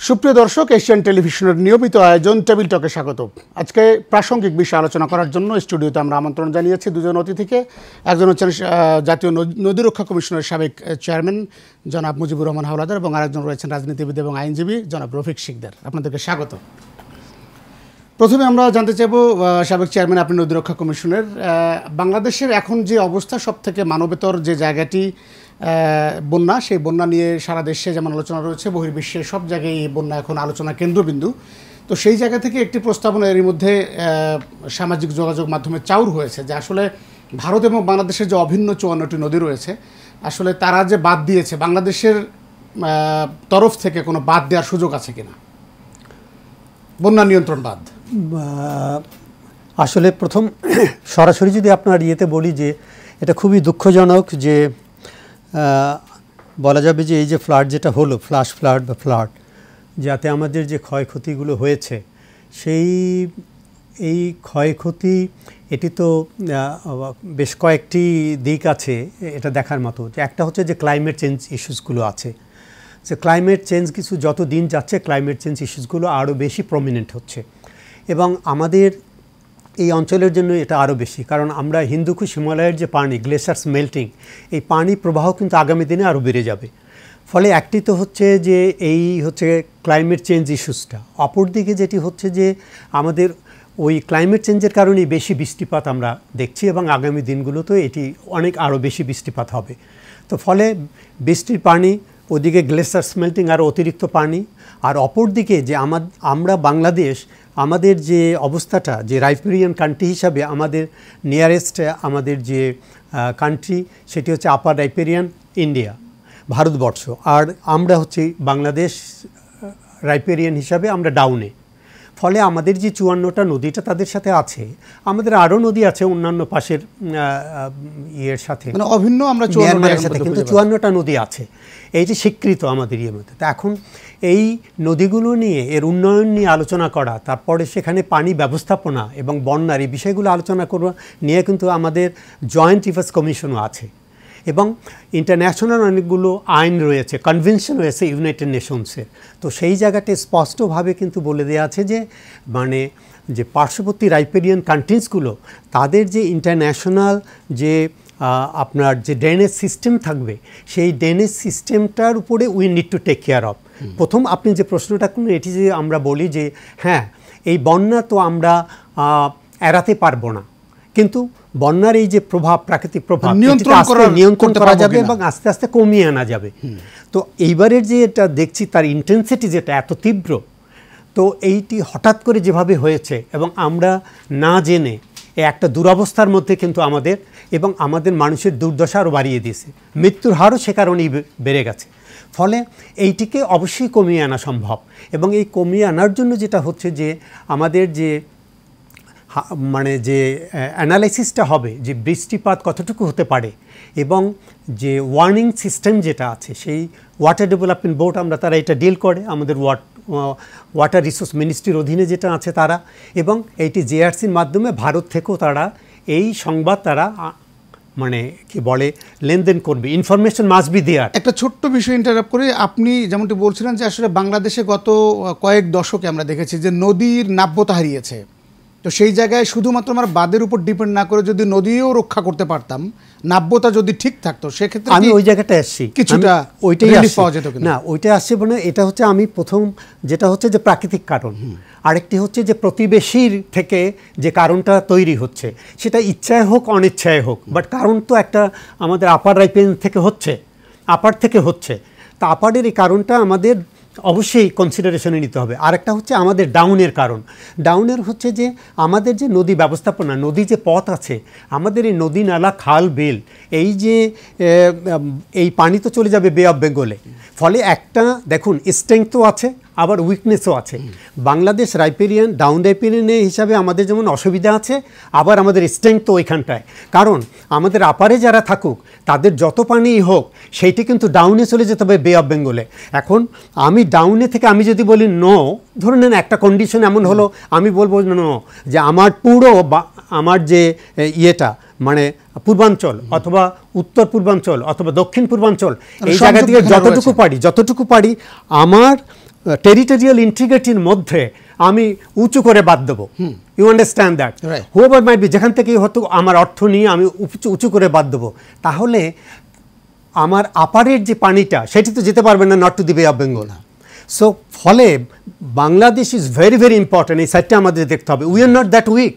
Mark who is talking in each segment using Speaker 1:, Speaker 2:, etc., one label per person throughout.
Speaker 1: সুপ্রিয় দর্শক, এশিয়ান টেলিভিশনের নিয়মিত আয়োজন টেবিল টকে স্বাগত। আজকে প্রাসঙ্গিক বিষয় আলোচনা করার জন্য স্টুডিওতে আমরা আমন্ত্রণ জানিয়েছি দুজন অতিথিকে। একজন হচ্ছেন জাতীয় নদী রক্ষা কমিশনের সাবেক চেয়ারম্যান জনাব মুজিবুর রহমান হাওলাদার এবং আরেকজন রয়েছেন রাজনীতিবিদ এবং আইনজীবী জনাব রফিক শিকদার। আপনাদেরকে স্বাগত। প্রথমে আমরা জানতে চাইব, সাবেক চেয়ারম্যান আপনি নদী রক্ষা কমিশনের, বাংলাদেশের এখন যে অবস্থা, সব থেকে মানবেতর যে জায়গাটি বন্যা, সেই বন্যা নিয়ে সারা দেশে যেমন আলোচনা রয়েছে, বহির্বিশ্বে সব জায়গায় এই বন্যা এখন আলোচনা কেন্দ্রবিন্দু। তো সেই জায়গা থেকে একটি প্রস্তাবনা এর মধ্যে সামাজিক যোগাযোগ মাধ্যমে চাউর হয়েছে যে আসলে ভারত এবং বাংলাদেশের যে অভিন্ন 54টি নদী রয়েছে, আসলে তারা যে বাদ দিয়েছে, বাংলাদেশের তরফ থেকে কোনো বাদ দেওয়ার সুযোগ আছে কিনা, বন্যা নিয়ন্ত্রণ বাদ।
Speaker 2: আসলে প্রথম সরাসরি যদি আপনার ইয়েতে বলি যে এটা খুবই দুঃখজনক যে বলা যাবে যে এই যে ফ্লাড যেটা হলো, ফ্ল্যাশ ফ্লাড বা ফ্লাড, যাতে আমাদের যে ক্ষয়ক্ষতিগুলো হয়েছে এই ক্ষয়ক্ষতি, এটি তো বেশ কয়েকটি দিক আছে এটা দেখার মতো। যে একটা হচ্ছে যে ক্লাইমেট চেঞ্জ ইস্যুসগুলো আছে, যে ক্লাইমেট চেঞ্জ কিছু যত দিন যাচ্ছে ক্লাইমেট চেঞ্জ ইস্যুসগুলো আরও বেশি প্রমিনেন্ট হচ্ছে এবং আমাদের এই অঞ্চলের জন্য এটা আরও বেশি, কারণ আমরা হিন্দুকুশ হিমালয়ের যে পানি, গ্লেশিয়ার্স মেল্টিং, এই পানি প্রবাহ কিন্তু আগামী দিনে আরও বেড়ে যাবে। ফলে একটি তো হচ্ছে যে এই হচ্ছে ক্লাইমেট চেঞ্জ ইস্যুসটা, অপরদিকে যেটি হচ্ছে যে আমাদের ওই ক্লাইমেট চেঞ্জের কারণেই বেশি বৃষ্টিপাত আমরা দেখছি এবং আগামী দিনগুলোতে এটি অনেক আরও বেশি বৃষ্টিপাত হবে। তো ফলে বৃষ্টির পানি, ওদিকে গ্লেশিয়ার্স মেল্টিং আর অতিরিক্ত পানি, আর অপরদিকে যে আমরা বাংলাদেশ, আমাদের যে অবস্থাটা, যে রাইপেরিয়ান কান্ট্রি হিসাবে আমাদের নিয়ারেস্ট আমাদের যে কান্ট্রি সেটি হচ্ছে আপার রাইপেরিয়ান ইন্ডিয়া, ভারতবর্ষ, আর আমরা হচ্ছে বাংলাদেশ রাইপেরিয়ান হিসাবে আমরা ডাউনে। ফলে আমাদের যে 54টা নদীটা তাদের সাথে আছে, আমাদের আরও নদী আছে অন্যান্য পাশের ইয়ের সাথে,
Speaker 1: মানে অভিন্ন আমরা
Speaker 2: মিয়ানমারের সাথে, কিন্তু 54টা নদী আছে, এই যে স্বীকৃত আমাদের ইয়ের মধ্যে। তো এখন এই নদীগুলো নিয়ে, এর উন্নয়ন নিয়ে আলোচনা করা, তারপরে সেখানে পানি ব্যবস্থাপনা এবং বন্যার এই বিষয়গুলো আলোচনা করা নিয়ে কিন্তু আমাদের জয়েন্ট রিভার্স কমিশনও আছে এবং ইন্টারন্যাশনাল অনেকগুলো আইন রয়েছে, কনভেনশন রয়েছে ইউনাইটেড নেশনসের। তো সেই জায়গাতে স্পষ্টভাবে কিন্তু বলে দেওয়া আছে যে মানে যে পার্শ্ববর্তী রাইপেরিয়ান কান্ট্রিজগুলো, তাদের যে ইন্টারন্যাশনাল যে আপনার যে ড্রেনেজ সিস্টেম থাকবে, সেই ড্রেনেজ সিস্টেমটার উপরে we need to take care of. প্রথম আপনি যে প্রশ্নটা করুন, এটি যে আমরা বলি যে হ্যাঁ এই বন্যা তো আমরা এড়াতে পারবো না, কিন্তু বন্যার এই যে প্রভাব, প্রাকৃতিক প্রভাব নিয়ন্ত্রণ করা যাবে এবং আস্তে আস্তে কমিয়ে আনা যাবে। তো এইবারের যে এটা দেখছি তার ইন্টেন্সিটি যেটা এত তীব্র, তো এইটি হঠাৎ করে যেভাবে হয়েছে এবং আমরা না জেনে একটা দুরবস্থার মধ্যে কিন্তু আমাদের মানুষের দুর্দশা আরও বাড়িয়ে দিয়েছে, মৃত্যুর হারও সে কারণেই বেড়ে গেছে। ফলে এইটিকে অবশ্যই কমিয়ে আনা সম্ভব এবং এই কমিয়ে আনার জন্য যেটা হচ্ছে যে আমাদের যে মানে যে অ্যানালাইসিসটা হবে যে বৃষ্টিপাত কতটুকু হতে পারে এবং যে ওয়ার্নিং সিস্টেম যেটা আছে, সেই ওয়াটার ডেভেলপমেন্ট বোর্ড তারা এটা ডিল করে, আমাদের ওয়াটার রিসোর্স মিনিস্ট্রির অধীনে যেটা আছে তারা, এবং এইটি জেআরসির মাধ্যমে ভারত থেকেও তারা এই সংবাদ তারা মানে কি বলে লেনদেন করবে, ইনফরমেশন মাস্ট বি দেয়ার।
Speaker 1: একটা ছোট্ট বিষয় ইন্টারাপ্ট করে, আপনি যেমনটি বলছিলেন যে আসলে বাংলাদেশে গত কয়েক দশকে আমরা দেখেছি যে নদীর নাব্যতা হারিয়েছে। তো সেই জায়গায় শুধুমাত্র আমরা বাঁধের উপর ডিপেন্ড না করে যদি নদীও রক্ষা করতে পারতাম, নাব্যতা যদি ঠিক থাকতো, সেক্ষেত্রে
Speaker 2: আমি ওই জায়গাটা আসছি
Speaker 1: কিছুটা ওইটাই পাওয়া যেত
Speaker 2: না, ওইটা আসছে মানে এটা হচ্ছে আমি প্রথম যেটা হচ্ছে যে প্রাকৃতিক কারণ, আরেকটি হচ্ছে যে প্রতিবেশীর থেকে যে কারণটা তৈরি হচ্ছে, সেটা ইচ্ছায় হোক অনিচ্ছায় হোক, বাট কারণ তো একটা আমাদের আপার রাইপেরিয়ান থেকে হচ্ছে, আপার থেকে হচ্ছে। তা আপারের এই কারণটা আমাদের অবশ্যই কনসিডারেশনে নিতে হবে। আরেকটা হচ্ছে আমাদের ডাউনের কারণ। ডাউনের হচ্ছে যে আমাদের যে নদী ব্যবস্থাপনা, নদী যে পথ আছে, আমাদের এই নদী নালা খাল বিল, এই যে এই পানি তো চলে যাবে বে অফ বেঙ্গলে। ফলে একটা দেখুন স্ট্রেংথও আছে আবার উইকনেসও আছে। বাংলাদেশ রাইপেরিয়ান, ডাউন রাইপেরিয়ান হিসাবে আমাদের যেমন অসুবিধা আছে, আবার আমাদের স্ট্রেংথও ওইখানটায়। কারণ আমাদের আপারে যারা থাকুক তাদের যত পানিই হোক সেইটি কিন্তু ডাউনে চলে যেতে হবে বে অফ বেঙ্গলে। এখন আমি ডাউনে থেকে আমি যদি বলি নো, ধরে নেন একটা কন্ডিশন এমন হলো, আমি বলবো নো যে আমার পুরো আমার যে ইয়েটা মানে পূর্বাঞ্চল অথবা উত্তর পূর্বাঞ্চল অথবা দক্ষিণ পূর্বাঞ্চল, এই জায়গা থেকে যতটুকু পারি আমার টেরিটোরিয়াল ইন্টিগ্রিটির মধ্যে আমি উঁচু করে বাদ দেবো। You understand that? However might be, যেখান থেকে হয়তো আমার অর্থ নিয়ে আমি উঁচু করে বাদ দেবো, তাহলে আমার আপারের যে পানিটা সেটি তো যেতে পারবে না নট টু দি বে অফ বেঙ্গল। সো ফলে Bangladesh is very very important. এই সাইডটা আমাদের দেখতে হবে। We are not that weak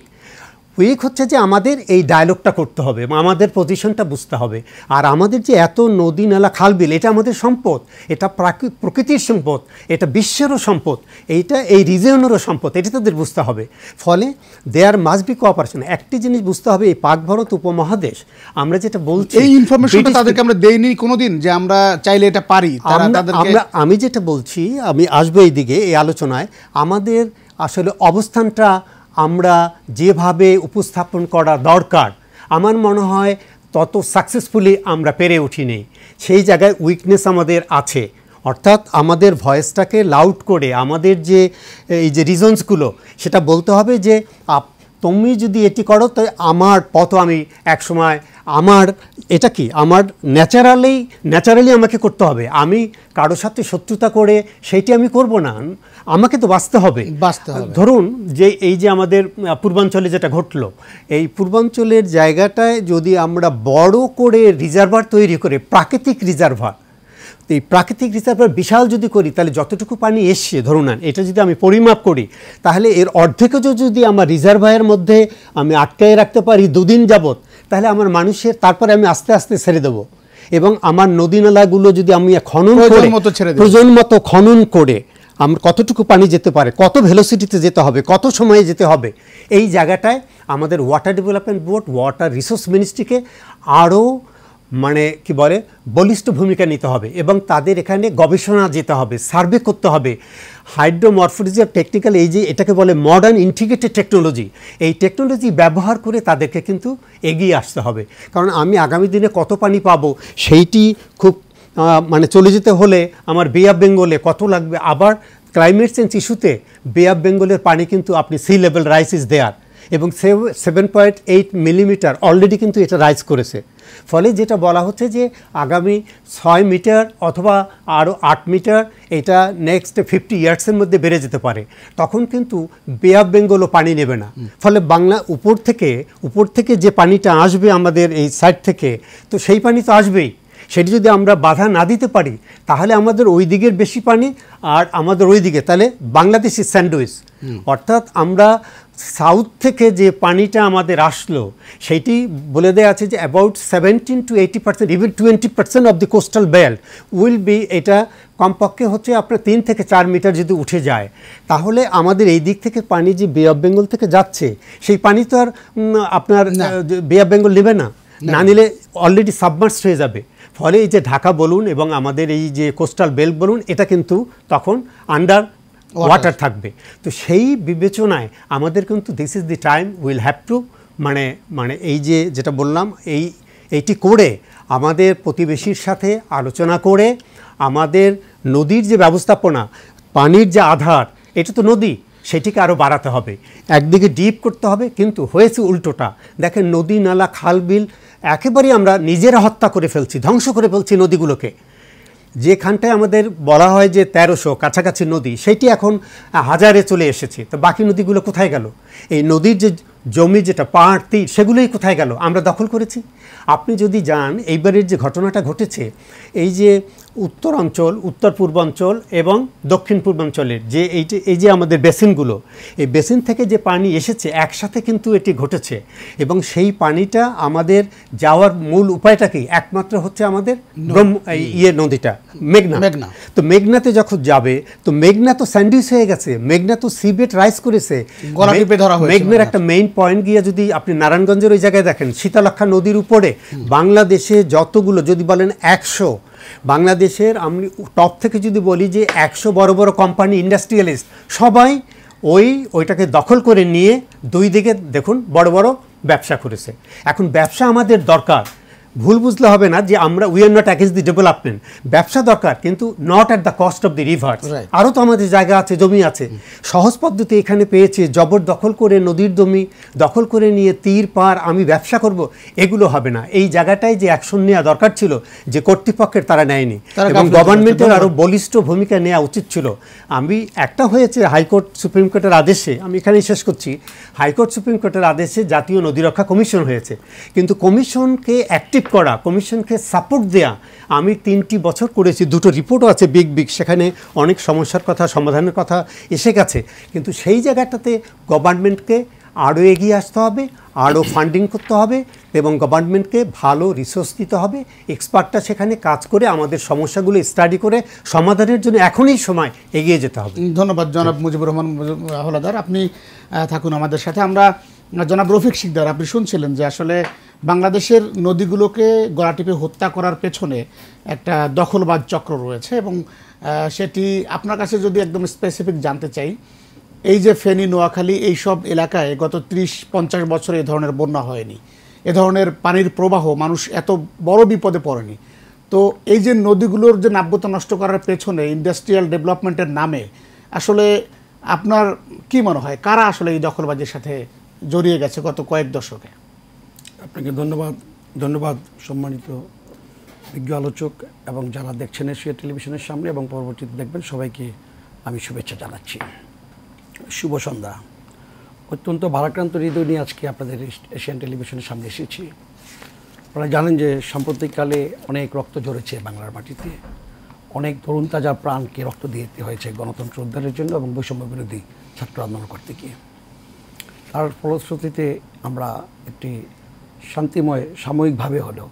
Speaker 2: হচ্ছে যে আমাদের এই ডায়লগটা করতে হবে, আমাদের পজিশনটা বুঝতে হবে। আর আমাদের যে এত নদী নালা খালবিল, এটা আমাদের সম্পদ, এটা প্রকৃতির সম্পদ, এটা বিশ্বেরও সম্পদ, এইটা এই রিজিয়নেরও সম্পদ, এটা তাদের বুঝতে হবে। ফলে দেয়ার মাস্ট বি কোঅপারেশন। একটি জিনিস বুঝতে হবে, এই পাক ভারত উপমহাদেশ আমরা যেটা বলছি,
Speaker 1: এই ইনফরমেশনটা তাদেরকে আমরা দেইনি কোনোদিন যে আমরা চাইলে এটা পারি।
Speaker 2: আমি যেটা বলছি, আমি আসবো এই দিকে এই আলোচনায়, আমাদের আসলে অবস্থানটা আমরা যেভাবে উপস্থাপন করা দরকার আমার মনে হয় তত সাকসেসফুলি আমরা পেরে উঠিনি। সেই জায়গায় উইকনেস আমাদের আছে। অর্থাৎ আমাদের ভয়েসটাকে লাউড করে আমাদের যে এই যে রিজনসগুলো সেটা বলতে হবে যে তুমি যদি এটি করো তো আমার পথ আমি একসময় আমার এটা কি আমার ন্যাচারালি আমাকে করতে হবে। আমি কারোর সাথে শত্রুতা করে সেইটি আমি করব না, আমাকে তো বাঁচতে হবে। ধরুন যে এই যে আমাদের পূর্বাঞ্চলে যেটা ঘটলো, এই পূর্বাঞ্চলের জায়গাটায় যদি আমরা বড় করে রিজার্ভার তৈরি করে প্রাকৃতিক রিজার্ভার, এই প্রাকৃতিক রিজার্ভার বিশাল যদি করি, তাহলে যতটুকু পানি এসছে ধরুন না, এটা যদি আমি পরিমাপ করি, তাহলে এর অর্ধেকও যদি আমার রিজার্ভারের মধ্যে আমি আটকায় রাখতে পারি 2 দিন যাবত, তাহলে আমার মানুষের তারপরে আমি আস্তে আস্তে ছেড়ে দেবো। এবং আমার নদী নালাগুলো যদি আমি খনন করে প্রয়োজন মতো খনন করে আমার কতটুকু পানি যেতে পারে, কত ভেলোসিটিতে যেতে হবে, কত সময়ে যেতে হবে, এই জায়গাটায় আমাদের water development board, water resource মিনিস্ট্রিকে আরও মানে কি বলে বলিষ্ঠ ভূমিকা নিতে হবে। এবং তাদের এখানে গবেষণা যেতে হবে, সার্ভে করতে হবে। হাইড্রোমরফোলজি টেকনিক্যাল এই যে এটাকে বলে মডার্ন ইন্টিগ্রেটেড টেকনোলজি, এই টেকনোলজি ব্যবহার করে তাদেরকে কিন্তু এগিয়ে আসতে হবে। কারণ আমি আগামী দিনে কত পানি পাবো সেইটি খুব মানে চলে যেতে হলে আমার বে অফ বেঙ্গলে কত লাগবে। আবার ক্লাইমেট চেঞ্জ ইস্যুতে বে অফ বেঙ্গলের পানি কিন্তু আপনি sea level rise is there, এবং 7.8 মিলিমিটার অলরেডি কিন্তু এটা রাইজ করেছে। ফলে যেটা বলা হচ্ছে যে আগামী 6 মিটার অথবা আরও 8 মিটার এটা নেক্সট 50 ইয়ার্সের মধ্যে বেড়ে যেতে পারে। তখন কিন্তু বে অফ বেঙ্গলও পানি নেবে না। ফলে বাংলা উপর থেকে যে পানিটা আসবে আমাদের এই সাইড থেকে, তো সেই পানি তো আসবেই। সেটি যদি আমরা বাধা না দিতে পারি, তাহলে আমাদের ওই দিকের বেশি পানি আর আমাদের ওই দিকে, তাহলে বাংলাদেশি স্যান্ডউইচ। অর্থাৎ আমরা সাউথ থেকে যে পানিটা আমাদের আসলো সেইটি বলে দেওয়া আছে যে about 17 to 80%, even 20% of the coastal belt will be, এটা কমপক্ষে হচ্ছে আপনার 3 থেকে 4 মিটার যদি উঠে যায়, তাহলে আমাদের এই দিক থেকে পানি যে বে অফ বেঙ্গল থেকে যাচ্ছে সেই পানি তো আর আপনার বে অফ বেঙ্গল নেবে না, না নিলে অলরেডি সাবমার্সড হয়ে যাবে। ফলে এই যে ঢাকা বলুন এবং আমাদের এই যে কোস্টাল বেল্ট বলুন, এটা কিন্তু তখন আন্ডার ওয়াটার থাকবে। তো সেই বিবেচনায় আমাদের কিন্তু this is the time will have two মানে এই যে যেটা বললাম এইটি করে আমাদের প্রতিবেশীর সাথে আলোচনা করে আমাদের নদীর যে ব্যবস্থাপনা, পানির যে আধার, এটা তো নদী, সেটিকে আরও বাড়াতে হবে, একদিকে ডিপ করতে হবে। কিন্তু হয়েছে উল্টোটা। দেখেন নদী নালা খাল বিল একেবারেই আমরা নিজেরা হত্যা করে ফেলছি, ধ্বংস করে ফেলছি নদীগুলোকে। যেখানটায় আমাদের বলা হয় যে 1300 কাছাকাছি নদী, সেইটি এখন 1000-এ চলে এসেছে। তো বাকি নদীগুলো কোথায় গেল? এই নদীর যে জমি যেটা পাহাড় তীর, সেগুলোই কোথায় গেল? আমরা দখল করেছি। আপনি যদি যান এইবারের যে ঘটনাটা ঘটেছে, এই যে উত্তর অঞ্চল, উত্তর পূর্বাঞ্চল এবং দক্ষিণ পূর্বাঞ্চলের যে এই যে আমাদের বেসিনগুলো, এই বেসিন থেকে যে পানি এসেছে একসাথে কিন্তু এটি ঘটেছে। এবং সেই পানিটা আমাদের যাওয়ার মূল উপায়টা কি? একমাত্র হচ্ছে আমাদের নদীটা মেঘনা। তো মেঘনাতে যখন যাবে, তো মেঘনা তো স্যান্ডউইচ হয়ে গেছে, মেঘনা তো সিবেট রাইজ করেছে। মেঘনার একটা মেইন পয়েন্ট গিয়ে যদি আপনি নারায়ণগঞ্জের ওই জায়গায় দেখেন, শীতলক্ষা নদীর উপরে বাংলাদেশে যতগুলো যদি বলেন 100, বাংলাদেশের আমি টপ থেকে যদি বলি যে 100 বড় বড় কোম্পানি, ইন্ডাস্ট্রিয়ালিস্ট সবাই ওইটাকে দখল করে নিয়ে দুই দিকে দেখুন বড় বড় ব্যবসা করেছে। এখন ব্যবসা আমাদের দরকার, ভুল বুঝলে হবে না যে আমরা we are not against the development, ব্যবসা দরকার কিন্তু not at the cost of the rivers. আরও তো আমাদের জায়গা আছে, জমি আছে, সহজ পদ্ধতি এখানে পেয়েছে, জবরদখল করে নদীর জমি দখল করে নিয়ে তীর পার আমি ব্যবসা করব, এগুলো হবে না। এই জায়গাটায় যে অ্যাকশন নেওয়া দরকার ছিল যে কর্তৃপক্ষের, তারা নেয়নি, এবং গভর্নমেন্টের আরও বলিষ্ঠ ভূমিকা নেওয়া উচিত ছিল। আমি একটা হয়েছে হাইকোর্ট সুপ্রিম কোর্টের আদেশে, আমি এখানেই শেষ করছি, হাইকোর্ট সুপ্রিম কোর্টের আদেশে জাতীয় নদী রক্ষা কমিশন হয়েছে, কিন্তু কমিশনকে অ্যাক্টিভ করা, কমিশনকে সাপোর্ট দেয়া আমি 3টি বছর করেছি, 2টো রিপোর্টও আছে বিগ, সেখানে অনেক সমস্যার কথা, সমাধানের কথা এসে গেছে, কিন্তু সেই জায়গাটাতে গভর্নমেন্টকে আরও এগিয়ে আসতে হবে, আরও ফান্ডিং করতে হবে, এবং গভর্নমেন্টকে ভালো রিসোর্স দিতে হবে, এক্সপার্টরা সেখানে কাজ করে আমাদের সমস্যাগুলো স্টাডি করে সমাধানের জন্য এখনই সময় এগিয়ে যেতে হবে।
Speaker 1: ধন্যবাদ জনাব মুজিবুর রহমান হলাদার, আপনি থাকুন আমাদের সাথে। আমরা জনাব রফিক শিকদার, আপনি শুনছিলেন যে আসলে বাংলাদেশের নদীগুলোকে গলা টিপে হত্যা করার পেছনে একটা দখলবাজ চক্র রয়েছে, এবং সেটি আপনার কাছে যদি একদম স্পেসিফিক জানতে চাই, এই যে ফেনী, নোয়াখালী, এইসব এলাকায় গত 30-50 বছরে এ ধরনের বন্যা হয়নি, এ ধরনের পানির প্রবাহ, মানুষ এত বড় বিপদে পড়েনি। তো এই যে নদীগুলোর যে নাব্যতা নষ্ট করার পেছনে ইন্ডাস্ট্রিয়াল ডেভেলপমেন্টের নামে আসলে আপনার কি মনে হয় কারা আসলে এই দখলবাজির সাথে জড়িয়ে গেছে গত কয়েক দশকে?
Speaker 3: আপনাকে ধন্যবাদ সম্মানিত বিজ্ঞ আলোচক এবং যারা দেখছেন এশিয়া টেলিভিশনের সামনে এবং পরবর্তীতে দেখবেন, সবাইকে আমি শুভেচ্ছা জানাচ্ছি। শুভ সন্ধ্যা। অত্যন্ত ভারাক্রান্ত হৃদয় নিয়ে আজকে আপনাদের এশিয়ান টেলিভিশনের সামনে এসেছি। আপনারা জানেন যে সাম্প্রতিককালে অনেক রক্ত ঝরেছে বাংলার মাটিতে, অনেক তরুণ তাজা প্রাণকে রক্ত দিতে হয়েছে গণতন্ত্র উদ্ধারের জন্য এবং বৈষম্য বিরোধী ছাত্র আন্দোলন করতে গিয়ে। তার ফলশ্রুতিতে আমরা একটি শান্তিময়, সাময়িকভাবে হলেও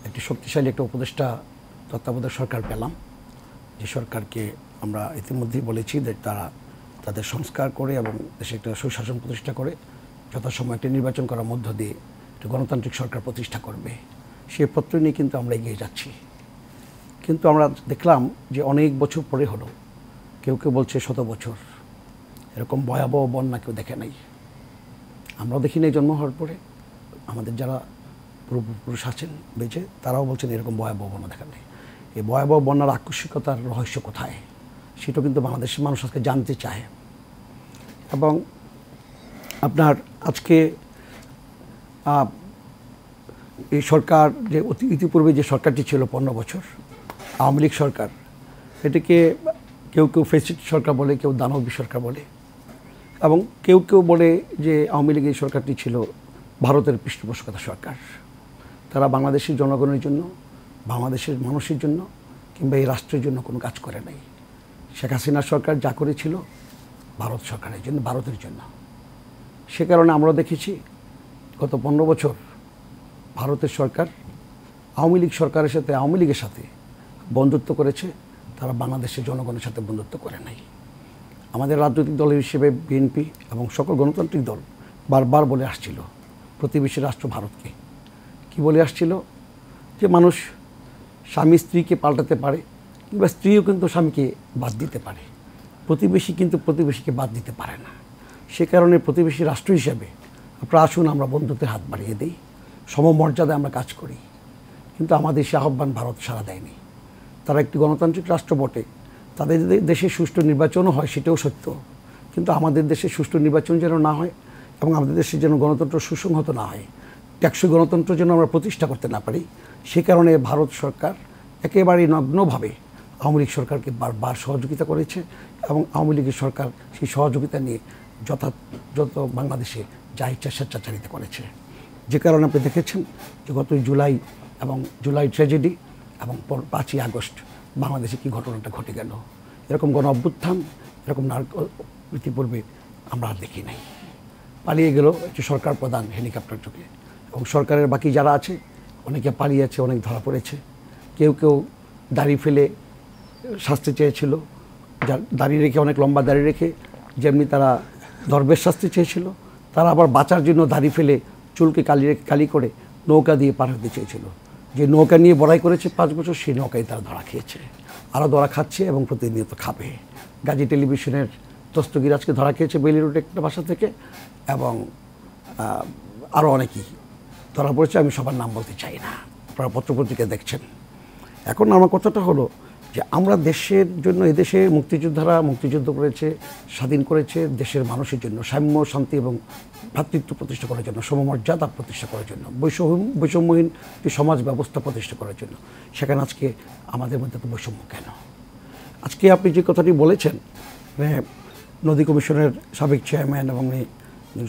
Speaker 3: একটি শক্তিশালী একটা উপদেষ্টা তত্ত্বাবধায়ক সরকার পেলাম, যে সরকারকে আমরা ইতিমধ্যেই বলেছি যে তারা তাদের সংস্কার করে এবং দেশে একটা সুশাসন প্রতিষ্ঠা করে যথাসময়ে একটি নির্বাচন করার মধ্য দিয়ে একটা গণতান্ত্রিক সরকার প্রতিষ্ঠা করবে, সেই প্রত্যয় নিয়ে কিন্তু আমরা এগিয়ে যাচ্ছি। কিন্তু আমরা দেখলাম যে অনেক বছর পরে হলো, কেউ বলছে 100 বছর, এরকম ভয়াবহ বন্যা কেউ দেখে নাই। আমরাও দেখি নাই জন্ম হওয়ার পরে, আমাদের যারা পূর্বপুরুষ আছেন বেঁচে, তারাও বলছেন এরকম ভয়াবহ বন্যা দেখা নেই। এই ভয়াবহ বন্যার আকস্মিকতার রহস্য কোথায়, সেটাও কিন্তু বাংলাদেশের মানুষ আজকে জানতে চায়। এবং আপনার আজকে এই সরকার যে ইতিপূর্বে যে সরকারটি ছিল 15 বছর, আওয়ামী লীগ সরকার, এটিকে কেউ ফেসিস্ট সরকার বলে, কেউ দানবী সরকার বলে, এবং কেউ বলে যে আওয়ামী লীগের সরকারটি ছিল ভারতের পৃষ্ঠপোষকতা সরকার। তারা বাংলাদেশের জনগণের জন্য, বাংলাদেশের মানুষের জন্য কিংবা এই রাষ্ট্রের জন্য কোনো কাজ করে নাই। শেখ হাসিনা সরকার যা করেছিল ভারত সরকারের জন্য, ভারতের জন্য। সে কারণে আমরা দেখেছি গত 15 বছর ভারতের সরকার আওয়ামী লীগ সরকারের সাথে, আওয়ামী লীগের সাথে বন্ধুত্ব করেছে, তারা বাংলাদেশের জনগণের সাথে বন্ধুত্ব করে নাই। আমাদের রাজনৈতিক দল হিসেবে বিএনপি এবং সকল গণতান্ত্রিক দল বারবার বলে আসছিল প্রতিবেশী রাষ্ট্র ভারতকে, কি বলে আসছিল যে মানুষ স্বামী স্ত্রীকে পাল্টাতে পারে, কিংবা স্ত্রীও কিন্তু স্বামীকে বাদ দিতে পারে, প্রতিবেশী কিন্তু প্রতিবেশীকে বাদ দিতে পারে না। সে কারণে প্রতিবেশী রাষ্ট্র হিসেবে আপনারা আসুন, আমরা বন্ধুত্বের হাত বাড়িয়ে দিই, সমমর্যাদায় আমরা কাজ করি। কিন্তু আমাদের সে আহ্বান ভারত সাড়া দেয়নি। তারা একটি গণতান্ত্রিক রাষ্ট্র বটে, তাদের দেশে সুষ্ঠু নির্বাচনও হয়, সেটাও সত্য, কিন্তু আমাদের দেশে সুষ্ঠু নির্বাচন যেন না হয় এবং আমাদের দেশে যেন গণতন্ত্র সুসংহত না হয়, টেকসই গণতন্ত্র যেন আমরা প্রতিষ্ঠা করতে না পারি, সে কারণে ভারত সরকার একেবারেই নগ্নভাবে আওয়ামী লীগ সরকারকে বারবার সহযোগিতা করেছে এবং আওয়ামী লীগের সরকার সেই সহযোগিতা নিয়ে যথাযথ বাংলাদেশে যা ইচ্ছা স্বেচ্ছাচারিতা করেছে। যে কারণে আপনি দেখেছেন যে গত জুলাই এবং জুলাই ট্র্যাজেডি এবং 5ই আগস্ট বাংলাদেশে কী ঘটনাটা ঘটে গেল, এরকম গণ অভ্যুত্থান এরকম ইতিপূর্বে আমরা আর দেখি নাই। পালিয়ে গেল একটি সরকার প্রধান হেলিকপ্টার চোখে, এবং সরকারের বাকি যারা আছে অনেকে পালিয়েছে, অনেক ধরা পড়েছে। কেউ দাড়ি ফেলে শাস্তি চেয়েছিল, দাঁড়িয়ে রেখে, অনেক লম্বা দাড়ি রেখে, যেমনি তারা দরবেশ শাস্তি চেয়েছিল, তারা আবার বাঁচার জন্য দাড়ি ফেলে চুলকে কালি করে নৌকা দিয়ে পার হতে চেয়েছিল। যে নৌকা নিয়ে বড়াই করেছে 5 বছর, সেই নৌকায় তারা ধরা খেয়েছে, আরও ধরা খাচ্ছে এবং প্রতিনিয়ত খাবে। গাজী টেলিভিশনের দস্তগীর আজকে ধরা খেয়েছে বেইলি রোড একটা বাসা থেকে, এবং আরও অনেকেই ধরা পড়েছে, আমি সবার নাম বলতে চাই না। আপনারা পত্রপত্রিকা দেখছেন। এখন আমার কথাটা হলো যে আমরা দেশের জন্য, এদেশে মুক্তিযোদ্ধারা মুক্তিযুদ্ধ করেছে, স্বাধীন করেছে দেশের মানুষের জন্য, সাম্য, শান্তি এবং ভ্রাতৃত্ব প্রতিষ্ঠা করার জন্য, সমমর্যাদা প্রতিষ্ঠা করার জন্য, বৈষম্যহীন একটি সমাজ ব্যবস্থা প্রতিষ্ঠা করার জন্য। সেখানে আজকে আমাদের মধ্যে তো বৈষম্য কেন? আজকে আপনি যে কথাটি বলেছেন, নদী কমিশনের সাবেক চেয়ারম্যান এবং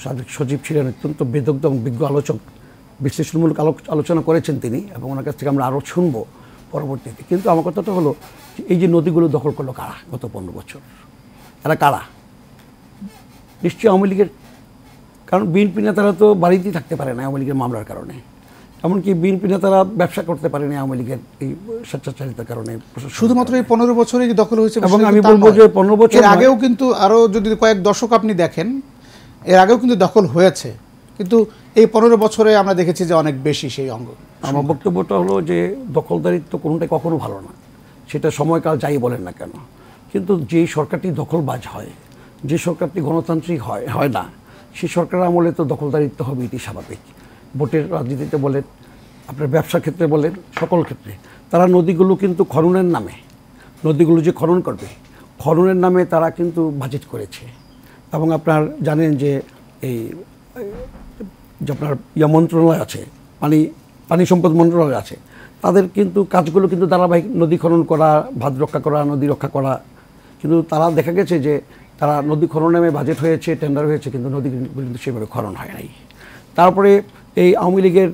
Speaker 3: সাবেক সচিব ছিলেন, অত্যন্ত বেদগ্ধ এবং বিজ্ঞ আলোচক, বিশ্লেষণমূলক আলোচনা করেছেন তিনি, এবং ওনার কাছ থেকে আমরা আরও শুনবো পরবর্তীতে। কিন্তু আমার কথাটা হলো এই যে নদীগুলো দখল করলো কারা গত 15 বছর? এরা কারা? নিশ্চয়ই আওয়ামী লীগের, কারণ বিএনপি নেতারা তো বাড়িতেই থাকতে পারে না আওয়ামী লীগের মামলার কারণে, এমনকি বিএনপি নেতারা ব্যবসা করতে পারেনি আওয়ামী লীগের এই স্বেচ্ছাচারিতার কারণে।
Speaker 1: শুধুমাত্র এই 15 বছরই দখল হয়েছে,
Speaker 3: এবং আমি বলবো যে 15 বছর
Speaker 1: এর আগেও কিন্তু আরও যদি কয়েক দশক আপনি দেখেন, এর আগেও কিন্তু দখল হয়েছে, কিন্তু এই 15 বছরে আমরা দেখেছি যে অনেক বেশি সেই অঙ্গ।
Speaker 3: আমার বক্তব্যটা হলো যে দখলদারিত্ব কোনোটাই কখনো ভালো না, সেটা সময়কাল যাই বলেন না কেন। কিন্তু যেই সরকারটি দখলবাজ হয়, যে সরকারটি গণতান্ত্রিক হয় না, সেই সরকারের আমলে তো দখলদারিত্ব হবে, এটি স্বাভাবিক। ভোটের রাজনীতিতে বলেন, আপনার ব্যবসার ক্ষেত্রে বলেন, সকল ক্ষেত্রে তারা নদীগুলো কিন্তু খননের নামে, নদীগুলো যে খনন করবে, খননের নামে তারা কিন্তু বাজেট করেছে। এবং আপনার জানেন যে এই যে আপনার মন্ত্রণালয় আছে, পানি সম্পদ মন্ত্রণালয় আছে, তাদের কিন্তু কাজগুলো কিন্তু ধারাবাহিক, নদী খনন করা, বাঁধ রক্ষা করা, নদী রক্ষা করা। কিন্তু তারা দেখা গেছে যে তারা নদী খনন নামে বাজেট হয়েছে, টেন্ডার হয়েছে, কিন্তু নদীগুলো কিন্তু সেভাবে খনন হয় নাই। তারপরে এই আওয়ামী লীগের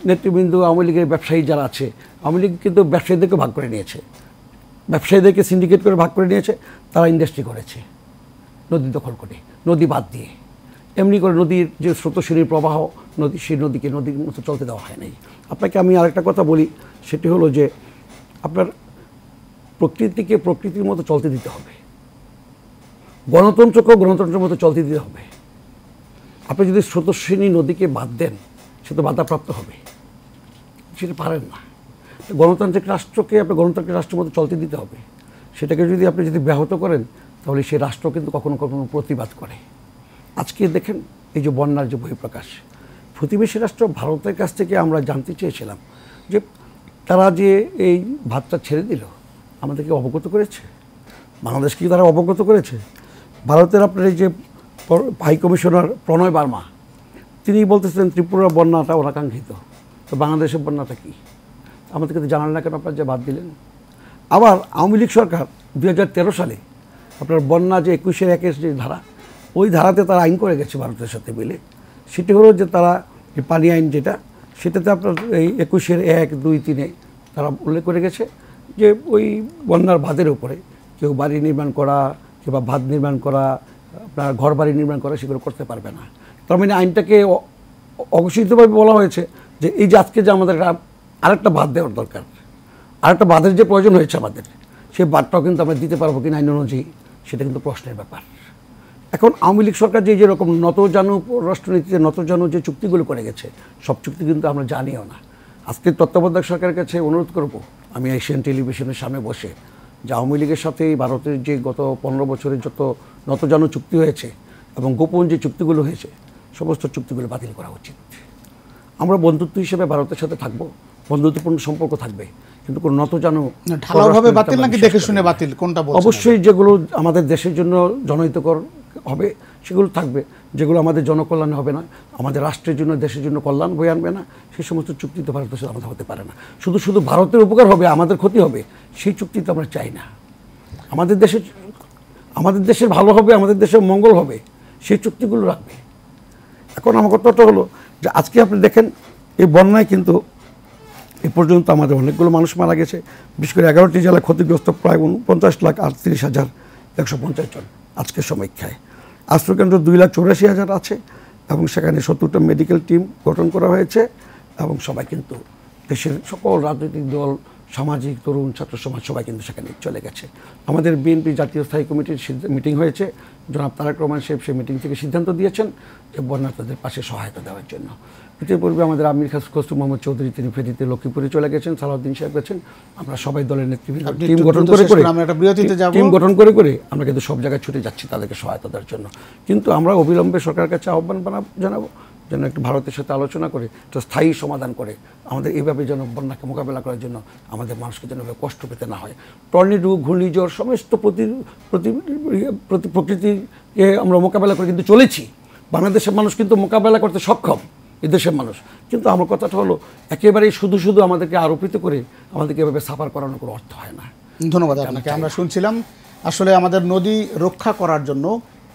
Speaker 3: নেতৃবৃন্দ, আওয়ামী লীগের ব্যবসায়ী যারা আছে, আওয়ামী লীগ কিন্তু ব্যবসায়ীদেরকে ভাগ করে নিয়েছে, ব্যবসায়ীদেরকে সিন্ডিকেট করে ভাগ করে নিয়েছে, তারা ইন্ডাস্ট্রি করেছে নদী দখল করে, নদী বাদ দিয়ে। এমনি করে নদীর যে স্রোতস্বিনীর প্রবাহ, সেই নদীকে নদীর মতো চলতে দেওয়া হয় নাই। আপনাকে আমি আরেকটা কথা বলি, সেটি হলো যে আপনার প্রকৃতিকে প্রকৃতির মতো চলতে দিতে হবে, গণতন্ত্রকেও গণতন্ত্রের মতো চলতে দিতে হবে। আপনি যদি স্রোতস্বিনী নদীকে বাদ দেন, সে তো বাধাপ্রাপ্ত হবে, সেটা পারেন না। গণতান্ত্রিক রাষ্ট্রকে আপনি গণতান্ত্রিক রাষ্ট্রের মতো চলতে দিতে হবে। সেটাকে যদি আপনি ব্যাহত করেন, তাহলে সেই রাষ্ট্র কিন্তু কখনো কখনো প্রতিবাদ করে। আজকে দেখেন এই যে বন্যার যে বহিঃপ্রকাশ, প্রতিবেশী রাষ্ট্র ভারতের কাছ থেকে আমরা জানতে চেয়েছিলাম যে তারা যে এই ভাতটা ছেড়ে দিল, আমাদেরকে অবগত করেছে, বাংলাদেশকে তারা অবগত করেছে। ভারতের আপনার এই যে হাই কমিশনার প্রণয় বার্মা, তিনি বলতেছেন ত্রিপুরার বন্যাটা অনাকাঙ্ক্ষিত, তো বাংলাদেশের বন্যাটা কী? আমাদেরকে তো জানালেন না কেন আপনার যে বাদ দিলেন? আবার আওয়ামী লীগ সরকার 2013 সালে আপনার বন্যা যে 21-1 যে ধারা, ওই ধারাতে তারা আইন করে গেছে ভারতের সাথে মিলে। সেটি হলো যে তারা পানি আইন যেটা, সেটাতে আপনার এই 21-1, 2, 3 তারা উল্লেখ করে গেছে যে ওই বন্যার বাঁধের উপরে কেউ বাড়ি নির্মাণ করা কিংবা বাঁধ নির্মাণ করা, আপনার ঘর বাড়ি নির্মাণ করা, সেগুলো করতে পারবে না। তার মানে আইনটাকে অঘোষিতভাবে বলা হয়েছে যে এই যে আজকে যে আমাদের আরেকটা বাঁধ দেওয়ার দরকার, আরেকটা বাঁধের যে প্রয়োজন হয়েছে আমাদের, সেই বাঁধটাও কিন্তু আমরা দিতে পারবো কিনা আইন অনুযায়ী, সেটা কিন্তু প্রশ্নের ব্যাপার। এখন আওয়ামী লীগ সরকার যেরকম নতজানু রাষ্ট্রনীতিতে নতজানু যে চুক্তিগুলো করে গেছে, সব চুক্তি কিন্তু আমরা জানিও না। আজকে তত্ত্বাবধায়ক সরকারের কাছে অনুরোধ করব, আমি এশিয়ান টেলিভিশনের সামনে বসে, যে আওয়ামী লীগের সাথে ভারতের যে গত 15 বছরের যত নতজানু চুক্তি হয়েছে এবং গোপন যে চুক্তিগুলো হয়েছে, সমস্ত চুক্তিগুলো বাতিল করা উচিত। আমরা বন্ধুত্ব হিসেবে ভারতের সাথে থাকবো, বন্ধুত্বপূর্ণ সম্পর্ক থাকবে, কিন্তু কোনো নতজানু
Speaker 1: ঢালাওভাবে বাতিল নাকি দেখে শুনে বাতিল, কোনটা বলছেন?
Speaker 3: অবশ্যই যেগুলো আমাদের দেশের জন্য জনহিতকর হবে সেগুলো থাকবে, যেগুলো আমাদের জনকল্যাণ হবে না, আমাদের রাষ্ট্রের জন্য দেশের জন্য কল্যাণ বয়ে আনবে না, সেই সমস্ত চুক্তি তো ভারতের সাথে আমাদের হতে পারে না। শুধু ভারতের উপকার হবে, আমাদের ক্ষতি হবে, সেই চুক্তি তো আমরা চাই না। আমাদের দেশের ভালো হবে, আমাদের দেশের মঙ্গল হবে, সেই চুক্তিগুলো রাখবে। এখন আমার কথাটা হলো যে আজকে আপনি দেখেন এই বন্যায় কিন্তু এ পর্যন্ত আমাদের অনেকগুলো মানুষ মারা গেছে, বিশেষ করে 11টি জেলায় ক্ষতিগ্রস্ত প্রায় 49,38,150 জন আজকের সমীক্ষায়। আশ্রয়কেন্দ্র 2,84,000 আছে এবং সেখানে 70টা মেডিকেল টিম গঠন করা হয়েছে এবং সবাই কিন্তু দেশের সকল রাজনৈতিক দল, সামাজিক, তরুণ, ছাত্র সমাজ সবাই কিন্তু সেখানে চলে গেছে। আমাদের বিএনপি জাতীয় স্থায়ী কমিটির মিটিং হয়েছে, জনাব তারেক রহমান সাহেব সেই মিটিং থেকে সিদ্ধান্ত দিয়েছেন যে বন্যার্তদের পাশে সহায়তা দেওয়ার জন্য। ইতিপূর্বে আমাদের আমির খসরু মোহাম্মদ চৌধুরী তিনি ফেরিতে লক্ষ্মীপুরে চলে গেছেন, সালাউদ্দিন সাহেব গেছেন। আমরা সবাই দলের নেতৃবৃন্দ টিম গঠন করে আমরা কিন্তু সব জায়গায় ছুটে যাচ্ছি তাদেরকে সহায়তা দেওয়ার জন্য। কিন্তু আমরা অবিলম্বে সরকারের কাছে আহ্বান জানাবো যেন একটু ভারতের সাথে আলোচনা করে একটা স্থায়ী সমাধান করে আমাদের এইভাবে যেন বন্যাকে মোকাবেলা করার জন্য আমাদের মানুষকে যেন কষ্ট পেতে না হয়। টর্নেডো, ঘূর্ণিঝড় সমস্ত প্রকৃতিকে আমরা মোকাবেলা করে কিন্তু চলেছি। বাংলাদেশের মানুষ কিন্তু মোকাবেলা করতে সক্ষম, এদেশের মানুষ। কিন্তু আমার কথাটা হলো একেবারেই শুধু আমাদেরকে আরোপিত করে আমাদেরকে এভাবে সাফার করানোর কোনো অর্থ হয় না।
Speaker 1: ধন্যবাদ আপনাকে। আমরা শুনছিলাম আসলে আমাদের নদী রক্ষা করার জন্য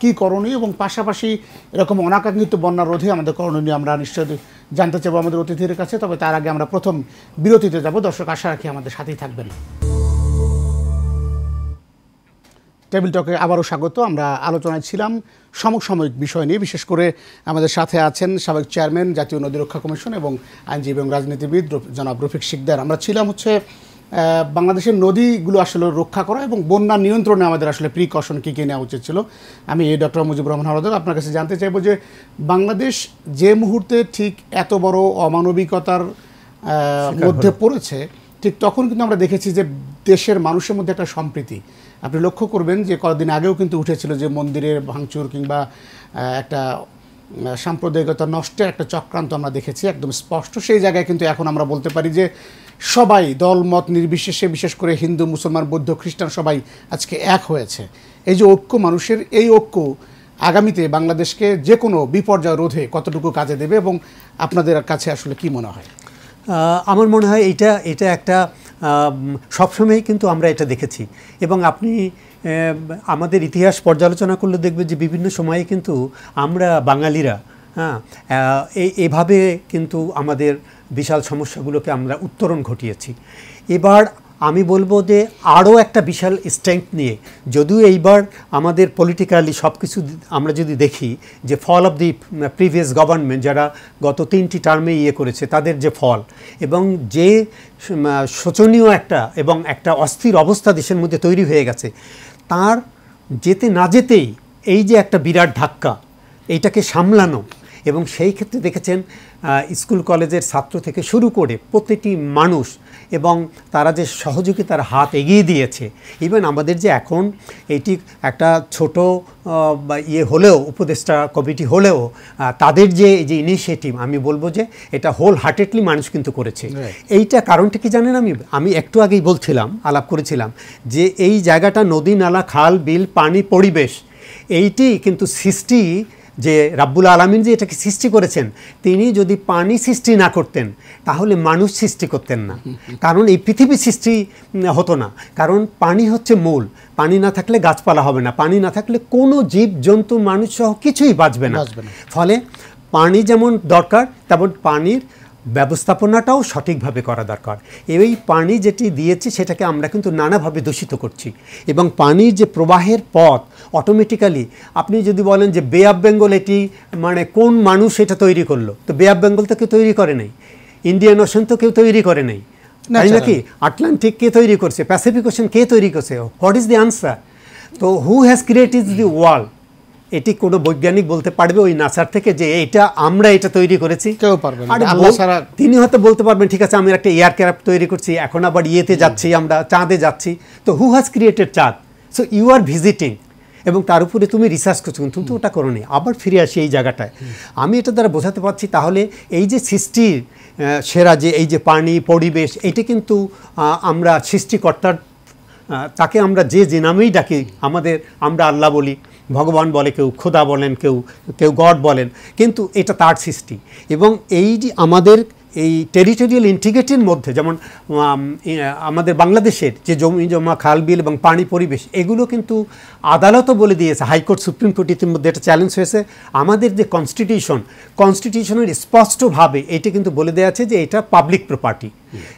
Speaker 1: কি করণীয় এবং পাশাপাশি এরকম অনাকাঙ্ক্ষিত বন্যা রোধে আমাদের করণীয় আমরা নিশ্চয়ই জানতে চাইবো আমাদের অতিথির কাছে। তবে তার আগে আমরা প্রথম বিরতিতে যাব। দর্শক আশা রাখি আমাদের সাথেই থাকবেন। টেবিল টকে আবারও স্বাগত। আমরা আলোচনায় ছিলাম সমসাময়িক বিষয় নিয়ে। বিশেষ করে আমাদের সাথে আছেন সাবেক চেয়ারম্যান জাতীয় নদী রক্ষা কমিশন এবং আইনজীবী এবং রাজনীতিবিদ জনাব রফিক শিকদার। আমরা ছিলাম বাংলাদেশের নদীগুলো আসলে রক্ষা করা এবং বন্যা নিয়ন্ত্রণে আমাদের আসলে প্রিকশন কী কী নেওয়া উচিত ছিল। আমি ডক্টর মুজিবুর রহমান হাওলাদার আপনার কাছে জানতে চাইবো যে বাংলাদেশ যে মুহূর্তে ঠিক এত বড় অমানবিকতার মধ্যে পড়েছে, ঠিক তখন কিন্তু আমরা দেখেছি যে দেশের মানুষের মধ্যে একটা সম্প্রীতি। আপনি লক্ষ্য করবেন যে কয়েকদিন আগেও কিন্তু উঠেছিল যে মন্দিরের ভাঙচুর কিংবা একটা সাম্প্রদায়িকতা নষ্টের একটা চক্রান্ত আমরা দেখেছি একদম স্পষ্ট। সেই জায়গায় কিন্তু এখন আমরা বলতে পারি যে সবাই দল মত নির্বিশেষে, বিশেষ করে হিন্দু, মুসলমান, বৌদ্ধ, খ্রিস্টান সবাই আজকে এক হয়েছে। এই যে ঐক্য, মানুষের এই ঐক্য আগামীতে বাংলাদেশকে যে কোনো বিপর্যয় রোধে কতটুকু কাজে দেবে এবং আপনাদের কাছে আসলে কি মনে হয়?
Speaker 2: আমার মনে হয় এটা একটা সবসময়ই কিন্তু আমরা এটা দেখেছি এবং আপনি আমাদের ইতিহাস পর্যালোচনা করলে দেখবেন যে বিভিন্ন সময়ে কিন্তু আমরা বাঙালিরা এভাবে কিন্তু আমাদের বিশাল সমস্যাগুলোকে আমরা উত্তরণ ঘটিয়েছি। এবার আমি বলবো যে আরও একটা বিশাল স্ট্রেংথ নিয়ে, যদিও এইবার আমাদের পলিটিক্যালি সব কিছু আমরা যদি দেখি যে fall of the previous government যারা গত 3টি টার্মে করেছে তাদের যে ফল এবং যে শোচনীয় একটা অস্থির অবস্থা দেশের মধ্যে তৈরি হয়ে গেছে, তার যেতে না যেতেই এই যে একটা বিরাট ধাক্কা, এইটাকে সামলানো এবং সেই ক্ষেত্রে দেখেছেন স্কুল কলেজের ছাত্র থেকে শুরু করে প্রতিটি মানুষ এবং তারা যে সহযোগিতার হাত এগিয়ে দিয়েছে। ইভেন আমাদের যে এখন এটি একটা ছোট হলেও উপদেষ্টা কমিটি হলেও তাদের যে ইনিশিয়েটিভ, আমি বলবো যে এটা হোল হার্টেডলি মানুষ কিন্তু করেছে। এইটা কারণটা কি জানেন? আমি একটু আগেই আলাপ করেছিলাম যে এই জায়গাটা নদী, নালা, খাল, বিল, পানি, পরিবেশ, এইটি কিন্তু সৃষ্টি যে রাব্বুল আলামিন যে এটাকে সৃষ্টি করেছেন, তিনি যদি পানি সৃষ্টি না করতেন তাহলে মানুষ সৃষ্টি করতেন না, কারণ এই পৃথিবী সৃষ্টি হতো না। কারণ পানি হচ্ছে মূল, পানি না থাকলে গাছপালা হবে না, পানি না থাকলে কোনো জীব জন্তু মানুষ সহ কিছুই বাঁচবে না। ফলে পানি যেমন দরকার তেমন পানির ব্যবস্থাপনাটাও সঠিকভাবে করা দরকার। এই পানি যেটি দিয়েছি সেটাকে আমরা কিন্তু নানাভাবে দূষিত করছি এবং পানির যে প্রবাহের পথ অটোমেটিক্যালি, আপনি যদি বলেন যে বে অফ বেঙ্গল এটি মানে কোন মানুষ এটা তৈরি করলো, তো বে অফ বেঙ্গল তো কেউ তৈরি করে নাই, ইন্ডিয়ান ওশান তো কেউ তৈরি করে নাই, তাই নাকি? আটলান্টিক কে তৈরি করছে, প্যাসিফিক ওশান কে তৈরি করছে? What is the answer? তো who has created the world? এটি কোনো বৈজ্ঞানিক বলতে পারবে ওই নাসার থেকে যে আমরা এটা তৈরি করেছি? কেউ পারবে না। তিনি হয়তো বলতে পারবেন ঠিক আছে আমি একটা এয়ারক্রাফট তৈরি করছি, এখন আবার যাচ্ছি, আমরা চাঁদে যাচ্ছি। তো হু হ্যাজ ক্রিয়েটেড চাঁদ? সো ইউ আর ভিজিটিং এবং তার উপরে তুমি রিসার্চ করছো, কিন্তু তুমি তো ওটা করো নি। আবার ফিরে আসি এই জায়গাটায়, আমি এটা দ্বারা বোঝাতে পারছি তাহলে এই যে সৃষ্টির সেরা যে এই যে পানি, পরিবেশ, এটা কিন্তু আমরা সৃষ্টিকর্তার, তাকে আমরা যে নামেই ডাকি, আমরা আল্লাহ বলি, ভগবান বলে, কেউ খোদা বলেন, কেউ গড বলেন, কিন্তু এটা তার সৃষ্টি। এবং এই যে আমাদের এই টেরিটোরিয়াল ইন্টিগ্রিটির মধ্যে যেমন আমাদের বাংলাদেশের যে জমি জমা, খাল, বিল এবং পানি, পরিবেশ, এগুলো কিন্তু আদালতও বলে দিয়েছে, হাইকোর্ট, সুপ্রিম কোর্ট ইতিমধ্যে এটা চ্যালেঞ্জ হয়েছে। আমাদের যে কনস্টিটিউশনের স্পষ্টভাবে এটা কিন্তু বলে দেওয়া আছে যে এটা পাবলিক প্রপার্টি।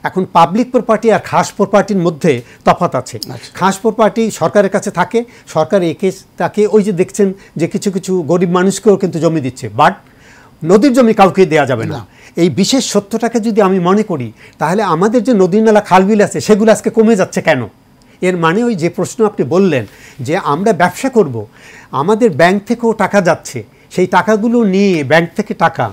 Speaker 2: এখন পাবলিক প্রপার্টি আর খাস প্রপার্টির মধ্যে তফাৎ আছে। খাস প্রপার্টি সরকারের কাছে থাকে, সরকার তাকে ওই যে দেখছেন যে কিছু কিছু গরিব মানুষকেও কিন্তু জমি দিচ্ছে, বাট নদীর জমি কাউকে দেওয়া যাবে না। এই বিশেষ সত্যটাকে যদি আমি মনে করি তাহলে আমাদের যে নদী, নালা, খালবিল আছে সেগুলো আজকে কমে যাচ্ছে কেন? এর মানে ওই যে প্রশ্ন আপনি বললেন যে আমরা ব্যবসা করব, আমাদের ব্যাংক থেকেও টাকা যাচ্ছে, সেই টাকাগুলো নিয়ে ব্যাংক থেকে টাকা,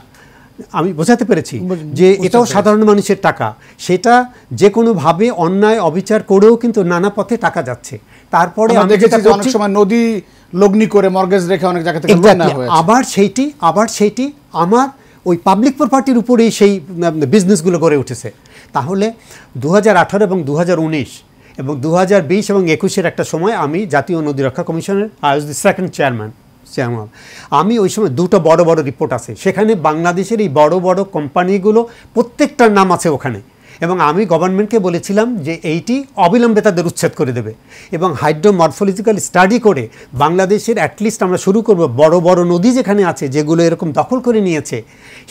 Speaker 2: আমি বোঝাতে পেরেছি যে এটাও সাধারণ মানুষের টাকা, সেটা যে কোনোভাবে অন্যায় অবিচার করেও কিন্তু নানা পথে টাকা যাচ্ছে। তারপরে
Speaker 1: অনেক সময় নদী লগ্নি করে মর্গেজ রেখে অনেক জায়গা থেকে
Speaker 2: আবার সেইটি আমার ওই পাবলিক প্রপার্টির উপরেই সেই বিজনেসগুলো গড়ে উঠেছে। তাহলে 2018 এবং 2019 এবং 2020 এবং 21-এর একটা সময় আমি জাতীয় নদী রক্ষা কমিশনের I was the second chairman. আমি ওই সময় দুটো বড় বড় রিপোর্ট আছে, সেখানে বাংলাদেশের এই বড় বড় কোম্পানিগুলো প্রত্যেকটার নাম আছে ওখানে, এবং আমি গভর্নমেন্টকে বলেছিলাম যে এইটি অবিলম্বে তাদের উচ্ছেদ করে দেবে, এবং হাইড্রোমরফোলজিক্যাল স্টাডি করে বাংলাদেশের অ্যাটলিস্ট আমরা শুরু করব বড় বড় নদী যেখানে আছে যেগুলো এরকম দখল করে নিয়েছে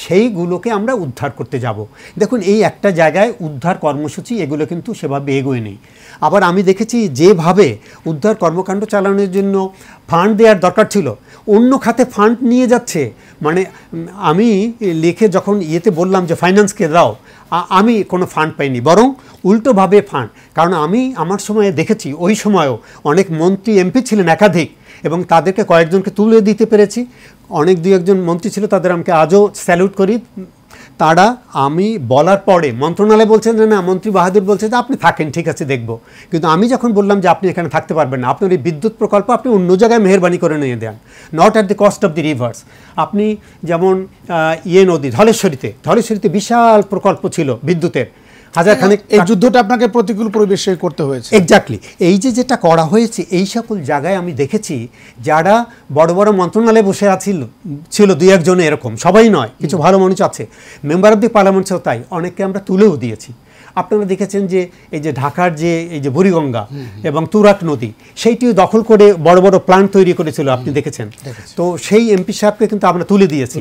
Speaker 2: সেইগুলোকে আমরা উদ্ধার করতে যাব। দেখুন, এই একটা জায়গায় উদ্ধার কর্মসূচি এগুলো কিন্তু সেভাবে এগোয় নেই। আবার আমি দেখেছি যেভাবে উদ্ধার কর্মকাণ্ড চালানোর জন্য ফান্ড দেওয়ার দরকার ছিল অন্য খাতে ফান্ড নিয়ে যাচ্ছে। মানে আমি লিখে যখন ইয়েতে বললাম যে ফাইন্যান্সকে দাও, আমি কোনো ফান্ড পাইনি, বরং উল্টোভাবে ফান্ড। কারণ আমি আমার সময়ে দেখেছি ওই সময়ও অনেক মন্ত্রী এমপি ছিলেন একাধিক, এবং তাদেরকে কয়েকজনকে তুলে দিতে পেরেছি। অনেক দুই একজন মন্ত্রী ছিল, তাদের আমাকে আজও স্যালুট করি। তারা আমি বলার পরে মন্ত্রণালয় বলছেন যে না, মন্ত্রী বাহাদুর বলছে যে আপনি থাকেন, ঠিক আছে দেখব। কিন্তু আমি যখন বললাম যে আপনি এখানে থাকতে পারবেন না, আপনার এই বিদ্যুৎ প্রকল্প আপনি অন্য জায়গায় মেহেরবানি করে নিয়ে দেন, not at the cost of the rivers. আপনি যেমন নদী ধলেশ্বরীতে বিশাল প্রকল্প ছিল বিদ্যুতের, হাজারখানেক।
Speaker 1: এই যুদ্ধটা আপনাকে প্রতিকূল পরিবেশে করতে হয়েছে।
Speaker 2: এক্স্যাক্টলি। এই যে যেটা করা হয়েছে এই সকল জায়গায় আমি দেখেছি যারা বড় বড় মন্ত্রণালয়ে বসে ছিল দুই একজনে, এরকম সবাই নয়, কিছু ভালো মানুষ আছে, মেম্বার অফ দি পার্লামেন্টসও তাই, অনেককে আমরা তুলেও দিয়েছি। আপনারা দেখেছেন যে এই যে ঢাকার যে এই যে বুড়িগঙ্গা এবং তুরাগ নদী, সেইটিও দখল করে বড় বড় প্ল্যান্ট তৈরি করেছিল, আপনি দেখেছেন। তো সেই এমপি সাহেবকে কিন্তু আমরা তুলে দিয়েছি।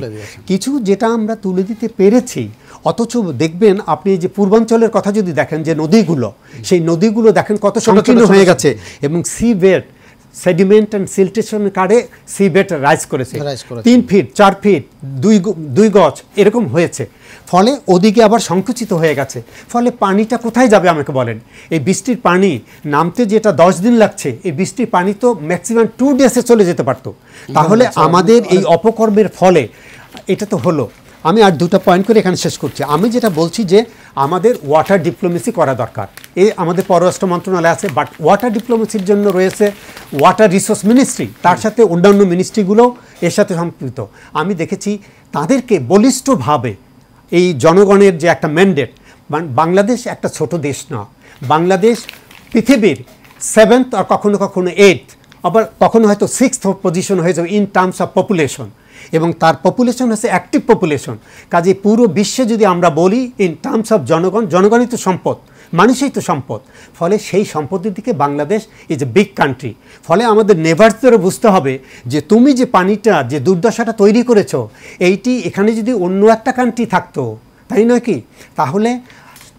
Speaker 2: কিছু যেটা আমরা তুলে দিতে পেরেছি, অথচ দেখবেন আপনি যে পূর্বাঞ্চলের কথা যদি দেখেন যে নদীগুলো, সেই নদীগুলো দেখেন কত সংকীর্ণ হয়ে গেছে, এবং সি বেড সেডিমেন্ট অ্যান্ড সিল্টেশন কার্ডে সি বেড রাইজ করেছে 3 ফিট 4 ফিট 2 গজ এরকম হয়েছে। ফলে ওদিকে আবার সংকুচিত হয়ে গেছে। ফলে পানিটা কোথায় যাবে আমাকে বলেন? এই বৃষ্টির পানি নামতে যেটা 10 দিন লাগছে, এই বৃষ্টির পানি তো ম্যাক্সিমাম 2 ডেজে চলে যেতে পারতো। তাহলে আমাদের এই অপকর্মের ফলে এটা তো হলো। আমি আর দুটো পয়েন্ট করে এখানে শেষ করছি। আমি যেটা বলছি যে আমাদের ওয়াটার ডিপ্লোমেসি করা দরকার। আমাদের পররাষ্ট্র মন্ত্রণালয় আছে, বাট ওয়াটার ডিপ্লোমেসির জন্য রয়েছে ওয়াটার রিসোর্স মিনিস্ট্রি, তার সাথে অন্যান্য মিনিস্ট্রিগুলো এর সাথে সম্পৃক্ত। আমি দেখেছি তাদেরকে বলিষ্ঠভাবে এই জনগণের যে একটা ম্যান্ডেট, বাংলাদেশ একটা ছোট দেশ না, বাংলাদেশ পৃথিবীর 7th আর কখনো কখনো 8th, আবার কখনো হয়তো 6th পজিশন হয়ে যাবে ইন টার্মস অফ পপুলেশন, এবং তার পপুলেশন হচ্ছে অ্যাক্টিভ পপুলেশন। কাজে পুরো বিশ্বে যদি আমরা বলি ইন টার্মস অফ জনগণই তো সম্পদ, মানুষই তো সম্পদ। ফলে সেই সম্পদের দিকে Bangladesh is a big country. ফলে আমাদের নেভারদেরও বুঝতে হবে যে তুমি যে পানিটা যে দুর্দশাটা তৈরি করেছো, এইটি এখানে যদি অন্য একটা কান্ট্রি থাকতো, তাই নয় কি? তাহলে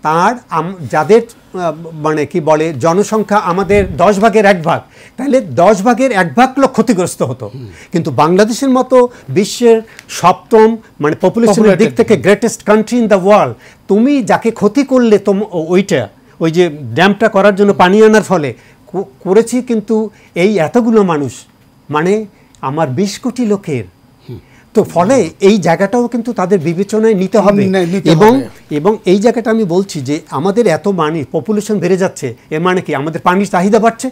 Speaker 2: তার যাদের মানে কি বলে জনসংখ্যা আমাদের 10 ভাগের 1 ভাগ, তাহলে 10 ভাগের 1 ভাগ লোক ক্ষতিগ্রস্ত হতো। কিন্তু বাংলাদেশের মতো বিশ্বের 7ম মানে পপুলেশনের দিক থেকে greatest country in the world, তুমি যাকে ক্ষতি করলে ওই যে ড্যামটা করার জন্য পানি আনার ফলে করেছি, কিন্তু এই এতগুলো মানুষ মানে আমার 20 কোটি লোকের, তো ফলে এই জায়গাটাও কিন্তু তাদের বিবেচনায় নিতে হবে। এবং এই জায়গাটা আমি বলছি যে আমাদের এত পপুলেশন বেড়ে যাচ্ছে, এর মানে কি আমাদের পানির চাহিদা বাড়ছে।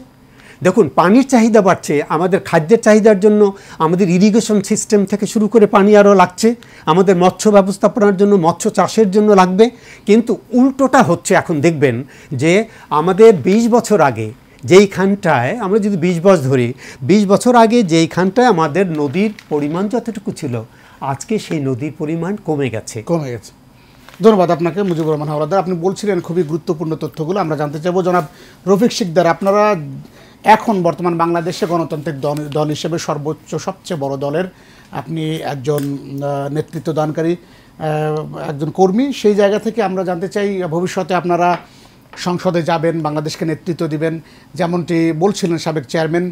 Speaker 2: দেখুন, পানির চাহিদা বাড়ছে, আমাদের খাদ্যের চাহিদার জন্য আমাদের ইরিগেশন সিস্টেম থেকে শুরু করে পানি আরও লাগছে, আমাদের মৎস্য ব্যবস্থাপনার জন্য, মৎস্য চাষের জন্য লাগবে। কিন্তু উল্টোটা হচ্ছে, এখন দেখবেন যে আমাদের 20 বছর আগে যেইখানটায়, আমরা যদি 20 বছর ধরি, 20 বছর আগে যেইখানটায় আমাদের নদীর পরিমাণ যতটুকু ছিল, আজকে সেই নদীর পরিমাণ কমে গেছে।
Speaker 1: ধন্যবাদ আপনাকে মুজিবুর রহমান হাওলাদার। আপনি বলছিলেন খুবই গুরুত্বপূর্ণ তথ্যগুলো। আমরা জানতে চাইবো জনাব রফিক শিকদার, আপনারা এখন বর্তমান বাংলাদেশে গণতান্ত্রিক দল হিসেবে সর্বোচ্চ সবচেয়ে বড় দলের আপনি একজন নেতৃত্ব দানকারী একজন কর্মী, সেই জায়গা থেকে আমরা জানতে চাই ভবিষ্যতে আপনারা সংসদে যাবেন, বাংলাদেশকে নেতৃত্ব দিবেন, যেমনটি বলছিলেন সাবেক চেয়ারম্যান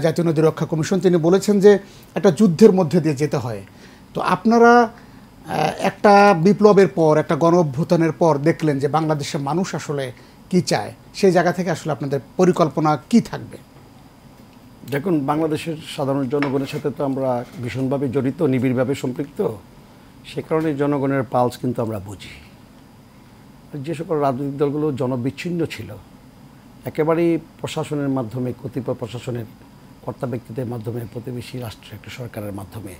Speaker 1: জাতীয় নদী রক্ষা কমিশন, তিনি বলেছেন যে একটা যুদ্ধের মধ্যে দিয়ে যেতে হয়। তো আপনারা একটা বিপ্লবের পর, একটা গণ অভ্যুত্থানের পর দেখলেন যে বাংলাদেশের মানুষ আসলে কি চায়, সেই জায়গা থেকে আসলে আপনাদের পরিকল্পনা কি থাকবে?
Speaker 3: দেখুন, বাংলাদেশের সাধারণ জনগণের সাথে তো আমরা ভীষণভাবে জড়িত, নিবিড়ভাবে সম্পৃক্ত। সে কারণে জনগণের পালস কিন্তু আমরা বুঝি। যে সকল রাজনৈতিক দলগুলো জনবিচ্ছিন্ন ছিল, একেবারেই প্রশাসনের মাধ্যমে, কতিপয় প্রশাসনের কর্তা ব্যক্তিদের মাধ্যমে, প্রতিবেশী রাষ্ট্রের একটা সরকারের মাধ্যমে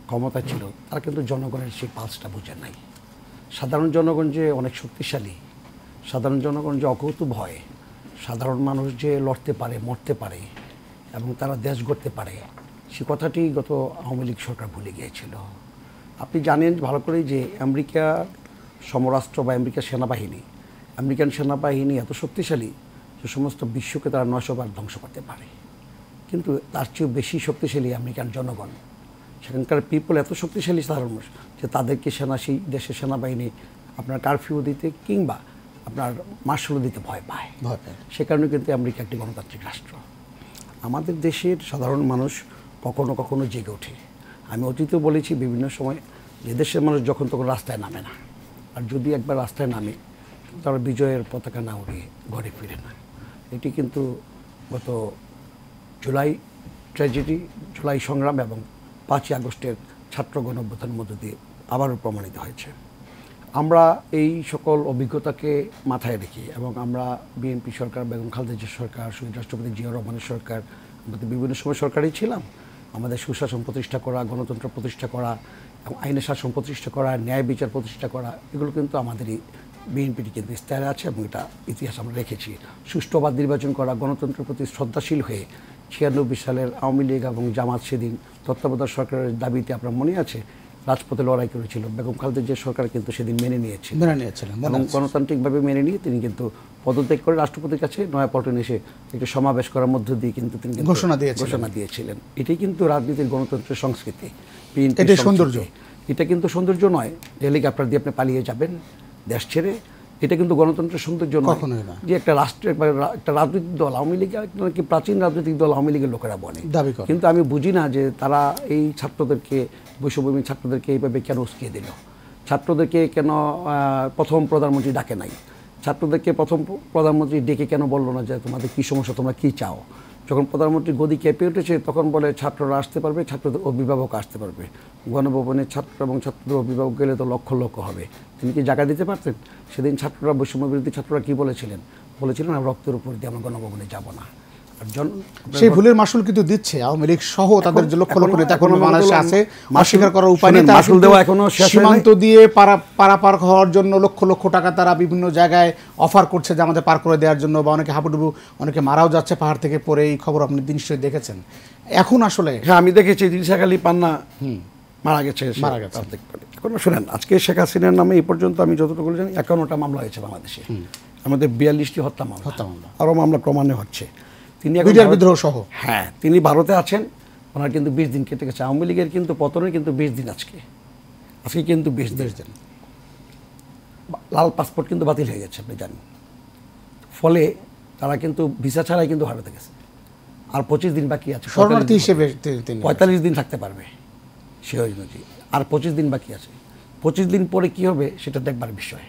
Speaker 3: ক্ষমতা ছিল তারা কিন্তু জনগণের সেই পালসটা বুঝে নাই। সাধারণ জনগণ যে অনেক শক্তিশালী, সাধারণ জনগণ যে অকৌতুক ভয়, সাধারণ মানুষ যে লড়তে পারে, মরতে পারে এবং তারা দেশ গড়তে পারে, সে কথাটি গত আওয়ামী লীগ সরকার ভুলে গিয়েছিল। আপনি জানেন ভালো করেই যে আমেরিকা সমরাষ্ট্র বা আমেরিকার সেনাবাহিনী, আমেরিকান সেনাবাহিনী এত শক্তিশালী যে সমস্ত বিশ্বকে তারা 900 বার ধ্বংস করতে পারে। কিন্তু তার চেয়েও বেশি শক্তিশালী আমেরিকান জনগণ। সেখানকার পিপল এত শক্তিশালী সাধারণ মানুষ যে তাদেরকে সেই দেশের সেনাবাহিনী আপনার কারফিউ দিতে কিংবা আপনার মার্শালও দিতে ভয় পায়। সে কারণে কিন্তু আমেরিকা একটি গণতান্ত্রিক রাষ্ট্র। আমাদের দেশের সাধারণ মানুষ কখনো কখনো জেগে ওঠে। আমি অতীতেও বলেছি বিভিন্ন সময় যে দেশের মানুষ যখন তখন রাস্তায় নামে না, আর যদি একবার রাস্তায় নামে তারা বিজয়ের পতাকা না উড়িয়ে ঘরে ফিরে না। এটি কিন্তু গত জুলাই ট্র্যাজেডি, জুলাই সংগ্রাম এবং 5ই আগস্টের ছাত্র গণঅভ্যুত্থানের মধ্য দিয়ে আবারও প্রমাণিত হয়েছে। আমরা এই সকল অভিজ্ঞতাকে মাথায় রেখে এবং আমরা বিএনপি সরকার, বেগম খালেদা জিয়া সরকার, শহীদ রাষ্ট্রপতি জিয়াউর রহমানের সরকার, আমরা তো বিভিন্ন সময় সরকারই ছিলাম। আমাদের সুশাসন প্রতিষ্ঠা করা, গণতন্ত্র প্রতিষ্ঠা করা এবং আইনের শাসন প্রতিষ্ঠা করা, ন্যায় বিচার প্রতিষ্ঠা করা, এগুলো কিন্তু আমাদেরই বিএনপিটি কিন্তু ইস্তাহারে আছে এবং এটা ইতিহাস আমরা রেখেছি। সুষ্ঠু অবাধ নির্বাচন করা, গণতন্ত্রের প্রতি শ্রদ্ধাশীল হয়ে 96 সালের আওয়ামী লীগ এবং জামাত সেদিন তত্ত্বাবধায়ক সরকারের দাবিতে আপনার মনে আছে রাজপথে লড়াই করেছিল। বেগম খালেদা জিয়া সরকার কিন্তু সেদিন মেনে নিয়েছিলেন এবং গণতান্ত্রিকভাবে মেনে নিয়ে তিনি কিন্তু পদত্যাগ করে রাষ্ট্রপতির কাছে নয়াপল্টনে এসে একটি সমাবেশ করার মধ্য দিয়ে কিন্তু তিনি ঘোষণা দিয়েছিলেন। এটাই কিন্তু রাজনীতির গণতন্ত্রের সংস্কৃতি,
Speaker 1: এটাই সৌন্দর্য।
Speaker 3: এটা কিন্তু সৌন্দর্য নয় যে হেলিকপ্টার দিয়ে আপনি পালিয়ে যাবেন দেশ ছেড়ে। এটা কিন্তু গণতন্ত্রের সৌন্দর্য নয় যে একটা রাষ্ট্রের একটা রাজনৈতিক দল আওয়ামী লীগ নাকি প্রাচীন রাজনৈতিক দল আওয়ামী লীগের লোকেরা বলে, কিন্তু আমি বুঝি না যে তারা এই ছাত্রদেরকে, বৈষম্যবিহীন ছাত্রদেরকে এইভাবে কেন উস্কিয়ে দিল। ছাত্রদেরকে কেন প্রথম প্রধানমন্ত্রী ডাকে নাই, ছাত্রদেরকে প্রথম প্রধানমন্ত্রী ডেকে কেন বললো না যে তোমাদের কী সমস্যা, তোমরা কী চাও। যখন প্রধানমন্ত্রী গদি কেঁপে উঠেছে তখন বলে ছাত্ররা আসতে পারবে, ছাত্রদের অভিভাবক আসতে পারবে। গণভবনে ছাত্র এবং ছাত্রদের অভিভাবক গেলে তো লক্ষ লক্ষ হবে। তিনি কি জায়গা দিতে পারতেন? সেদিন ছাত্ররা, বৈষম্য বিরোধী ছাত্ররা কী বলেছিলেন? আমরা রক্তের উপর দিয়ে আমরা গণভবনে যাব না।
Speaker 1: সেই ভুলের মাসুল কিন্তু দিচ্ছে আওয়ামী লীগ সহ তাদের যে লক্ষ লক্ষ নেতা এখনো বাংলাদেশে আছে, অস্বীকার করার উপায় নেই।
Speaker 3: মাসুল দেওয়া এখনো
Speaker 1: সীমান্ত দিয়ে পারাপার হওয়ার জন্য লক্ষ লক্ষ টাকা তারা বিভিন্ন জায়গায় অফার করছে যে আমাদের পার করে দেওয়ার জন্য, বা অনেকে হাবুডুবু, অনেকে মারাও যাচ্ছে পাহাড় থেকে পরে। এই খবর আপনি নিশ্চয়ই দেখেছেন। এখন আসলে
Speaker 3: হ্যাঁ, আমি দেখেছি দিলশাক আলী পান্না মারা গেছে। এখন শোনেন, আজকে শেখ হাসিনার নামে এই পর্যন্ত আমি যতটুকু জানি 51টা মামলা হয়েছে বাংলাদেশে। আমাদের 42টি হত্যা মামলা, আরও মামলা প্রমাণে হচ্ছে। তিনি
Speaker 1: বিদ্রোহ সহ,
Speaker 3: হ্যাঁ, তিনি ভারতে আছেন। ওনার কিন্তু 20 দিন কেটে গেছে। আওয়ামী লীগের কিন্তু পতনের কিন্তু 20 দিন আজকে কিন্তু 20 দিন। লাল পাসপোর্ট কিন্তু বাতিল হয়ে গেছে, আপনি জানেন। ফলে তারা কিন্তু ভিসা ছাড়াই কিন্তু ভারতে গেছে। আর 25 দিন বাকি আছে,
Speaker 1: শরণার্থী হিসেবে
Speaker 3: 45 দিন থাকতে পারবে সে অনুযায়ী। আর 25 দিন বাকি আছে। 25 দিন পরে কি হবে সেটা দেখবার বিষয়।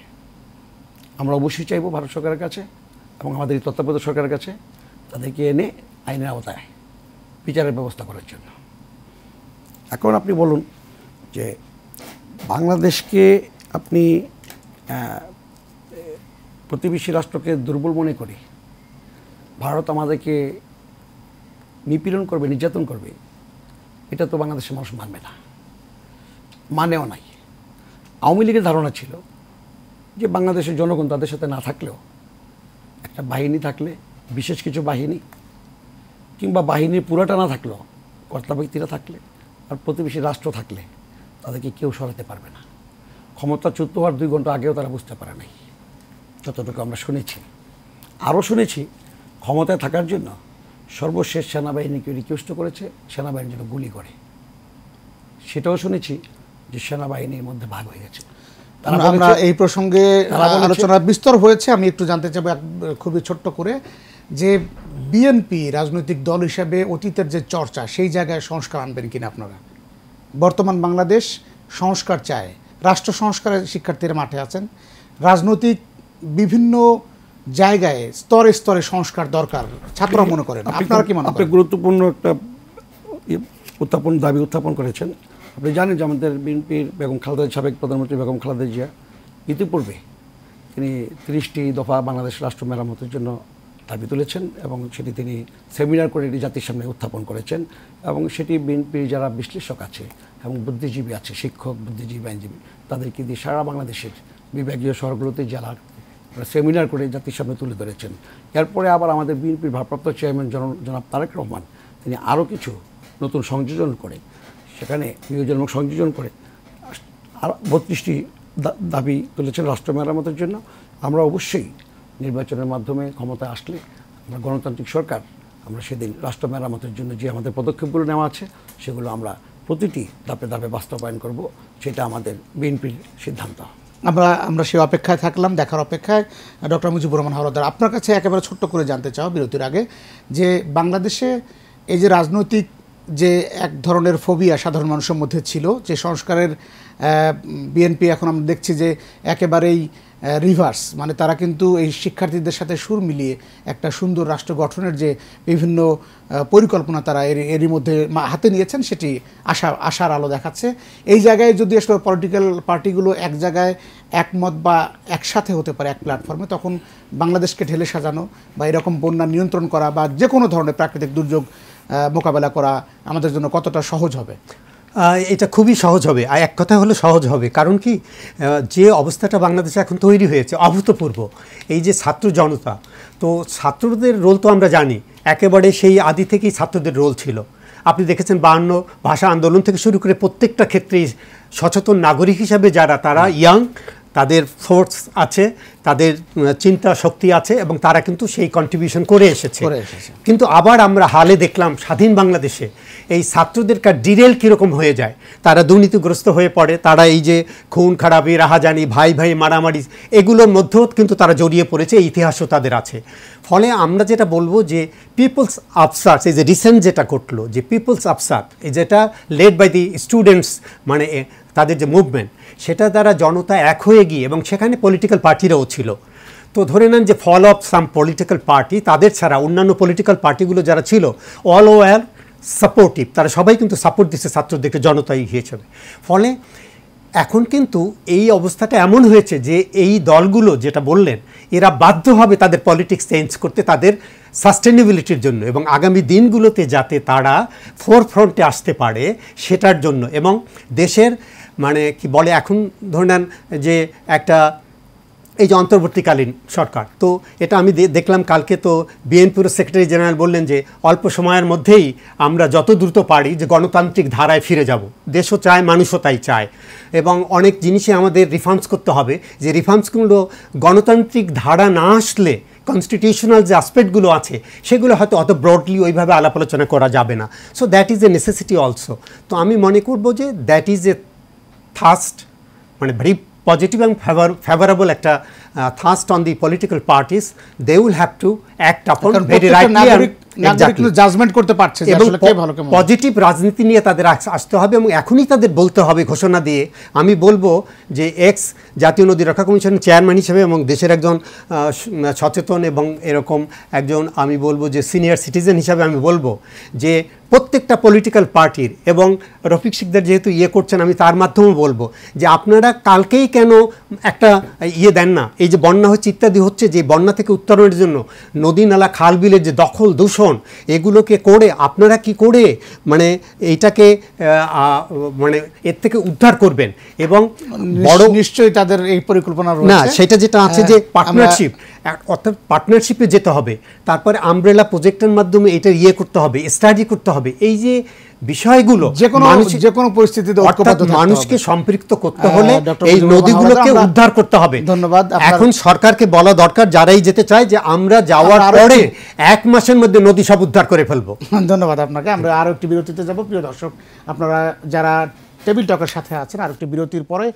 Speaker 3: আমরা অবশ্যই চাইবো ভারত সরকারের কাছে এবং আমাদের এই তত্ত্বাবধায়ক সরকারের কাছে তাদেরকে এনে আইনের আওতায় বিচারের ব্যবস্থা করার জন্য। এখন আপনি বলুন যে বাংলাদেশকে আপনি প্রতিবেশী রাষ্ট্রকে দুর্বল মনে করে ভারত আমাদেরকে নিপীড়ন করবে, নির্যাতন করবে, এটা তো বাংলাদেশের মানুষ মানবে না, মানেও নাই। আওয়ামী লীগের ধারণা ছিল যে বাংলাদেশের জনগণ তাদের সাথে না থাকলেও একটা বাহিনী থাকলে, বিশেষ কিছু বাহিনী কিংবা বাহিনীর পুরাটা না থাকলেও কর্তা ব্যক্তিরা থাকলে আর প্রতিবেশী রাষ্ট্র থাকলে তাদেরকে কেউ সরাতে পারবে না। ক্ষমতাচ্যুত হওয়ার 2 ঘন্টা আগেও তারা বুঝতে পারে নাই, যতটুকু আমরা শুনেছি। আরও শুনেছি ক্ষমতায় থাকার জন্য সর্বশেষ সেনাবাহিনীকে রিকোয়েস্ট করেছে সেনাবাহিনীর জন্য গুলি করে। সেটাও শুনেছি যে সেনাবাহিনীর মধ্যে ভাগ হয়ে গেছে।
Speaker 1: আমরা এই প্রসঙ্গে আলোচনা বিস্তর হয়েছে। আমি একটু জানতে চাইব খুবই ছোট্ট করে যে বিএনপি রাজনৈতিক দল হিসেবে অতীতের যে চর্চা, সেই জায়গায় সংস্কার আনবেন কিনা আপনারা? বর্তমান বাংলাদেশ সংস্কার চায়, রাষ্ট্র সংস্কারের শিক্ষার্থীরা মাঠে আছেন, রাজনৈতিক বিভিন্ন জায়গায় স্তরে স্তরে সংস্কার দরকার ছাত্ররা মনে করেন। আপনারা কি মনে করেন?
Speaker 3: আপনি গুরুত্বপূর্ণ একটা দাবি উত্থাপন করেছেন। আপনি জানেন যে আমাদের বিএনপির বেগম খালেদা, সাবেক প্রধানমন্ত্রী বেগম খালেদা জিয়া ইতিপূর্বে তিনি 30টি দফা বাংলাদেশ রাষ্ট্র মেরামতের জন্য দাবি তুলেছেন এবং সেটি তিনি সেমিনার করে এটি জাতির সামনে উত্থাপন করেছেন এবং সেটি বিএনপির যারা বিশ্লেষক আছে এবং বুদ্ধিজীবী আছে, শিক্ষক, বুদ্ধিজীবী, আইনজীবী, তাদেরকে দিয়ে সারা বাংলাদেশের বিভাগীয় শহরগুলোতে জেলার সেমিনার করে জাতির সামনে তুলে ধরেছেন। এরপরে আবার আমাদের বিএনপির ভারপ্রাপ্ত চেয়ারম্যান জনাব তারেক রহমান তিনি আরও কিছু নতুন সংযোজন করে সেখানে নিয়োজন এবং সংযোজন করে আর 32টি দাবি তুলেছেন রাষ্ট্র মেরামতের জন্য। আমরা অবশ্যই নির্বাচনের মাধ্যমে ক্ষমতায় আসলে আমরা গণতান্ত্রিক সরকার, আমরা সেদিন রাষ্ট্র মেরামতের জন্য যে আমাদের পদক্ষেপগুলো নেওয়া আছে সেগুলো আমরা প্রতিটি ধাপে ধাপে বাস্তবায়ন করব, সেটা আমাদের বিএনপির সিদ্ধান্ত।
Speaker 1: আমরা সেই অপেক্ষায় থাকলাম, দেখার অপেক্ষায়। ডক্টর মুজিবুর রহমান হাওলাদার, আপনার কাছে একেবারে ছোট্ট করে জানতে চাও বিরতির আগে যে বাংলাদেশে এই যে রাজনৈতিক যে এক ধরনের ফোবিয়া সাধারণ মানুষের মধ্যে ছিল, যে সংস্কারের বিএনপি এখন আমরা দেখছি যে একেবারেই রিভার্স, মানে তারা কিন্তু এই শিক্ষার্থীদের সাথে সুর মিলিয়ে একটা সুন্দর রাষ্ট্র গঠনের যে বিভিন্ন পরিকল্পনা তারা এরই মধ্যে হাতে নিয়েছেন, সেটি আশার আলো দেখাচ্ছে। এই জায়গায় যদি আসলে পলিটিক্যাল পার্টিগুলো এক জায়গায় একমত বা একসাথে হতে পারে এক প্ল্যাটফর্মে, তখন বাংলাদেশকে ঢেলে সাজানো বা এরকম বন্যা নিয়ন্ত্রণ করা বা যে কোনো ধরনের প্রাকৃতিক দুর্যোগ মোকাবেলা করা আমাদের জন্য কতটা সহজ হবে?
Speaker 2: এটা খুবই সহজ হবে। আর এক কথা হলো সহজ হবে, কারণ কি যে অবস্থাটা বাংলাদেশে এখন তৈরি হয়েছে অভূতপূর্ব। এই যে ছাত্র জনতা, তো ছাত্রদের রোল তো আমরা জানি, একেবারে সেই আদি থেকেই ছাত্রদের রোল ছিল। আপনি দেখেছেন 52 ভাষা আন্দোলন থেকে শুরু করে প্রত্যেকটা ক্ষেত্রেই সচেতন নাগরিক হিসাবে যারা, তারা ইয়াং, তাদের ফোর্স আছে, তাদের চিন্তা শক্তি আছে এবং তারা কিন্তু সেই কন্ট্রিবিউশন করে এসেছে। কিন্তু আবার আমরা হালে দেখলাম স্বাধীন বাংলাদেশে এই ছাত্রদের ডিরেল কীরকম হয়ে যায়, তারা দুর্নীতিগ্রস্ত হয়ে পড়ে, তারা এই যে খুন খারাপি, রাহাজানি, ভাই ভাই মারামারি, এগুলোর মধ্যেও কিন্তু তারা জড়িয়ে পড়েছে, ইতিহাসও তাদের আছে। ফলে আমরা যেটা বলবো যে পিপলস আপসার্ট, এই যে রিসেন্ট যেটা ঘটলো, যে পিপলস আপসার্ট, এই যেটা লেড বাই দি স্টুডেন্টস, মানে তাদের যে মুভমেন্ট, সেটা দ্বারা জনতা এক হয়ে গিয়ে, এবং সেখানে পলিটিক্যাল পার্টিরাও ছিল। তো ধরে নেন যে fall of some political party, তাদের ছাড়া অন্যান্য পলিটিক্যাল পার্টিগুলো যারা ছিল অল ওয়ার সাপোর্টিভ, তারা সবাই কিন্তু সাপোর্ট দিচ্ছে ছাত্রদেরকে, জনতাই হিসেবে। ফলে এখন কিন্তু এই অবস্থাটা এমন হয়েছে যে এই দলগুলো যেটা বললেন, এরা বাধ্য হবে তাদের পলিটিক্স চেঞ্জ করতে তাদের সাস্টেনেবিলিটির জন্য, এবং আগামী দিনগুলোতে যাতে তারা ফোরফ্রন্টে আসতে পারে সেটার জন্য। এবং দেশের মানে কি বলে, এখন ধরে নেন যে একটা এই যে অন্তর্বর্তীকালীন সরকার, তো এটা আমি দেখলাম কালকে, তো বিএনপির সেক্রেটারি জেনারেল বললেন যে অল্প সময়ের মধ্যেই আমরা যত দ্রুত পারি যে গণতান্ত্রিক ধারায় ফিরে যাব। দেশও চায়, মানুষও তাই চায়, এবং অনেক জিনিসে আমাদের রিফর্মস করতে হবে, যে রিফর্মসগুলো গণতান্ত্রিক ধারা না আসলে কনস্টিটিউশনাল যে আসপেক্টগুলো আছে সেগুলো হয়তো অত ব্রডলি ওইভাবে আলাপ আলোচনা করা যাবে না। So that is a necessity also. তো আমি মনে করবো যে দ্যাট ইজ এ থার্স্ট, মানে ভেরি পজিটিভ এবং ফেভারেবল একটা thrust on the political parties. They will have to act upon very rightly,
Speaker 1: judgement করতে পারছে যে আসলে কে ভালো, কেমন
Speaker 2: পজিটিভ রাজনীতি নিয়ে তাদের আসতে হবে, এবং এখনই তাদের বলতে হবে ঘোষণা দিয়ে। আমি বলবো যে এক্স জাতীয় নদী রক্ষা কমিশনের চেয়ারম্যান হিসেবে এবং দেশের একজন সচেতন এবং এরকম একজন, আমি বলবো যে সিনিয়র সিটিজেন হিসাবে আমি বলবো যে প্রত্যেকটা পলিটিক্যাল পার্টির, এবং রফিক শিকদার যেহেতু করছেন, আমি তার মাধ্যমে বলবো যে আপনারা কালকেই কেন একটা দেন না, এই যে বন্যা হচ্ছে ইত্যাদি হচ্ছে, যে বন্যা থেকে উত্তরণের জন্য নদী নালা খাল বিলের যে দখল দূষণ, এগুলোকে করে আপনারা কি করে মানে এইটাকে মানে এর থেকে উদ্ধার করবেন। এবং বড় নিশ্চয়ই তাদের এই পরিকল্পনা না, সেটা যেটা আছে যে পার্টনারশিপ, অর্থাৎ পার্টনারশিপে যেতে হবে, তারপরে আমব্রেলা প্রজেক্টের মাধ্যমে এটা করতে হবে, স্টাডি করতে হবে, এই যে বিষয়গুলো যে কোনো পরিস্থিতিতে মানুষকে সম্পৃক্ত করতে হলে এই নদীগুলোকে উদ্ধার করতে হবে। ধন্যবাদ। এখন সরকারকে বলা দরকার, যারাই যেতে চায়, যে আমরা যাওয়ার পরে 1 মাসের মধ্যে নদী সব উদ্ধার করে ফেলবো।
Speaker 1: ধন্যবাদ আপনাকে। আমরা আরো একটি বিরতিতে যাব। প্রিয় দর্শক, আপনারা যারা টেবিল টকের সাথে আছেন, আর একটি বিরতির পরে